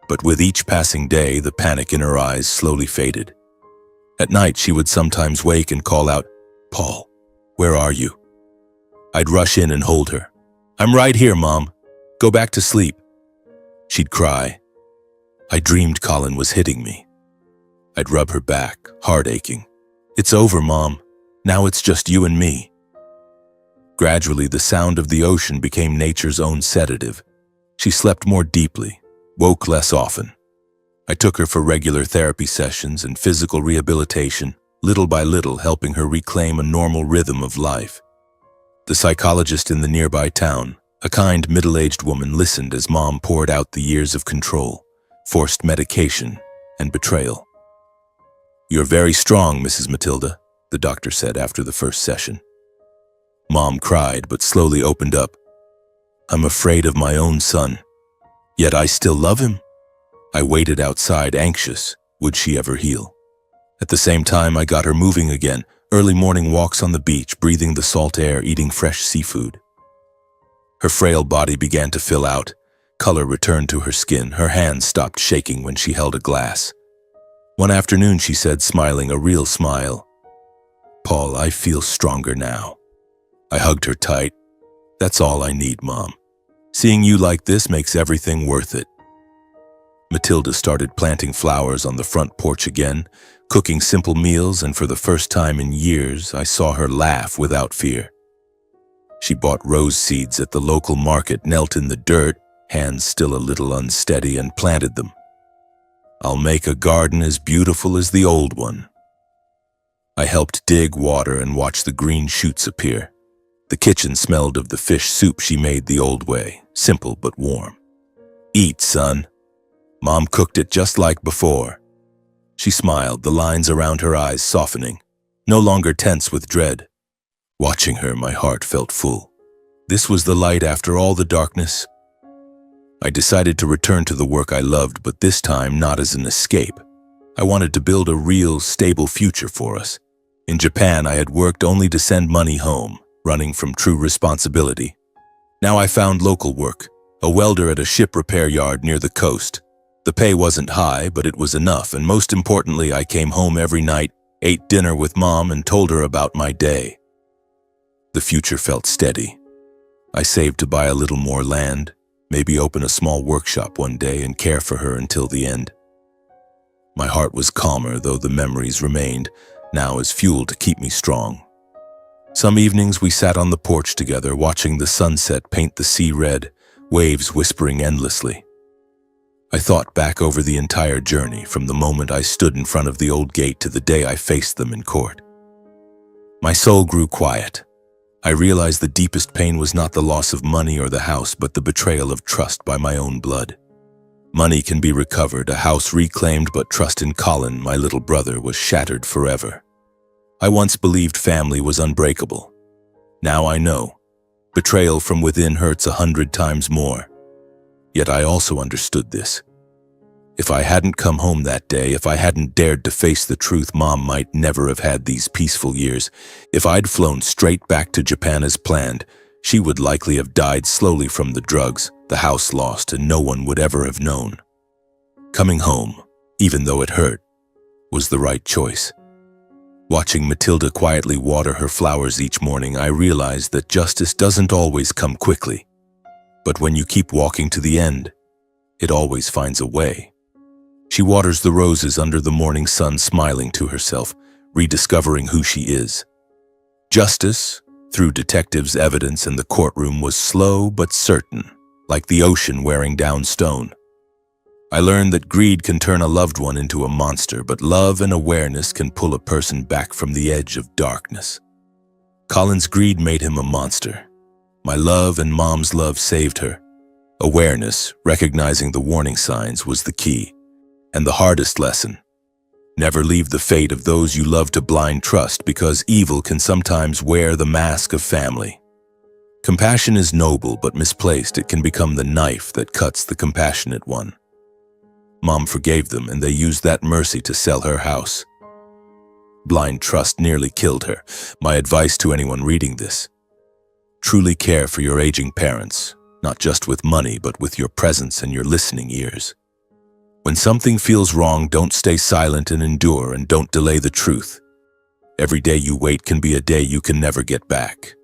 But with each passing day, the panic in her eyes slowly faded. At night, she would sometimes wake and call out, "Paul, where are you?" I'd rush in and hold her. "I'm right here, Mom. Go back to sleep." She'd cry. I dreamed Colin was hitting me. I'd rub her back, heart aching. "It's over, Mom. Now it's just you and me." Gradually, the sound of the ocean became nature's own sedative. She slept more deeply, woke less often. I took her for regular therapy sessions and physical rehabilitation, little by little helping her reclaim a normal rhythm of life. The psychologist in the nearby town, a kind middle-aged woman, listened as Mom poured out the years of control, forced medication, and betrayal. "You're very strong, Mrs. Matilda," the doctor said after the first session. Mom cried but slowly opened up. "I'm afraid of my own son. Yet I still love him." I waited outside, anxious. Would she ever heal? At the same time, I got her moving again, early morning walks on the beach, breathing the salt air, eating fresh seafood. Her frail body began to fill out. Color returned to her skin. Her hands stopped shaking when she held a glass. One afternoon, she said, smiling a real smile, "Paul, I feel stronger now." I hugged her tight. "That's all I need, Mom. Seeing you like this makes everything worth it." Matilda started planting flowers on the front porch again, cooking simple meals, and for the first time in years, I saw her laugh without fear. She bought rose seeds at the local market, knelt in the dirt, hands still a little unsteady, and planted them. "I'll make a garden as beautiful as the old one." I helped dig, water, and watch the green shoots appear. The kitchen smelled of the fish soup she made the old way, simple but warm. "Eat, son. Mom cooked it just like before." She smiled, the lines around her eyes softening, no longer tense with dread. Watching her, my heart felt full. This was the light after all the darkness. I decided to return to the work I loved, but this time not as an escape. I wanted to build a real, stable future for us. In Japan, I had worked only to send money home, running from true responsibility. Now I found local work, a welder at a ship repair yard near the coast. The pay wasn't high, but it was enough, and most importantly, I came home every night, ate dinner with Mom, and told her about my day. The future felt steady. I saved to buy a little more land, maybe open a small workshop one day and care for her until the end. My heart was calmer, though the memories remained, now as fuel to keep me strong. Some evenings we sat on the porch together, watching the sunset paint the sea red, waves whispering endlessly. I thought back over the entire journey, from the moment I stood in front of the old gate to the day I faced them in court. My soul grew quiet. I realized the deepest pain was not the loss of money or the house, but the betrayal of trust by my own blood. Money can be recovered, a house reclaimed, but trust in Colin, my little brother, was shattered forever. I once believed family was unbreakable. Now I know. Betrayal from within hurts 100 times more. Yet I also understood this. If I hadn't come home that day, if I hadn't dared to face the truth, Mom might never have had these peaceful years. If I'd flown straight back to Japan as planned, she would likely have died slowly from the drugs, the house lost, and no one would ever have known. Coming home, even though it hurt, was the right choice. Watching Matilda quietly water her flowers each morning, I realized that justice doesn't always come quickly. But when you keep walking to the end, it always finds a way. She waters the roses under the morning sun, smiling to herself, rediscovering who she is. Justice, through detectives' evidence in the courtroom, was slow but certain, like the ocean wearing down stone. I learned that greed can turn a loved one into a monster, but love and awareness can pull a person back from the edge of darkness. Colin's greed made him a monster. My love and Mom's love saved her. Awareness, recognizing the warning signs, was the key. And the hardest lesson: never leave the fate of those you love to blind trust, because evil can sometimes wear the mask of family. Compassion is noble, but misplaced, it can become the knife that cuts the compassionate one. Mom forgave them, and they used that mercy to sell her house. Blind trust nearly killed her. My advice to anyone reading this: truly care for your aging parents, not just with money, but with your presence and your listening ears. When something feels wrong, don't stay silent and endure, and don't delay the truth. Every day you wait can be a day you can never get back.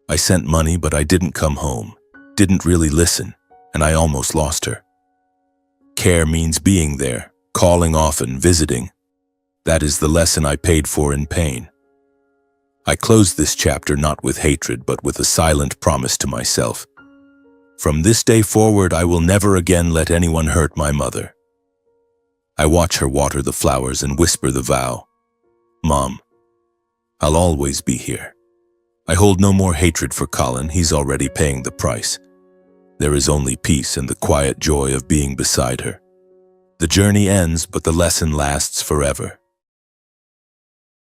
I sent money, but I didn't come home, didn't really listen, and I almost lost her. Care means being there, calling often, visiting. That is the lesson I paid for in pain. I closed this chapter not with hatred, but with a silent promise to myself. From this day forward, I will never again let anyone hurt my mother. I watch her water the flowers and whisper the vow. Mom, I'll always be here. I hold no more hatred for Colin, he's already paying the price. There is only peace and the quiet joy of being beside her. The journey ends, but the lesson lasts forever.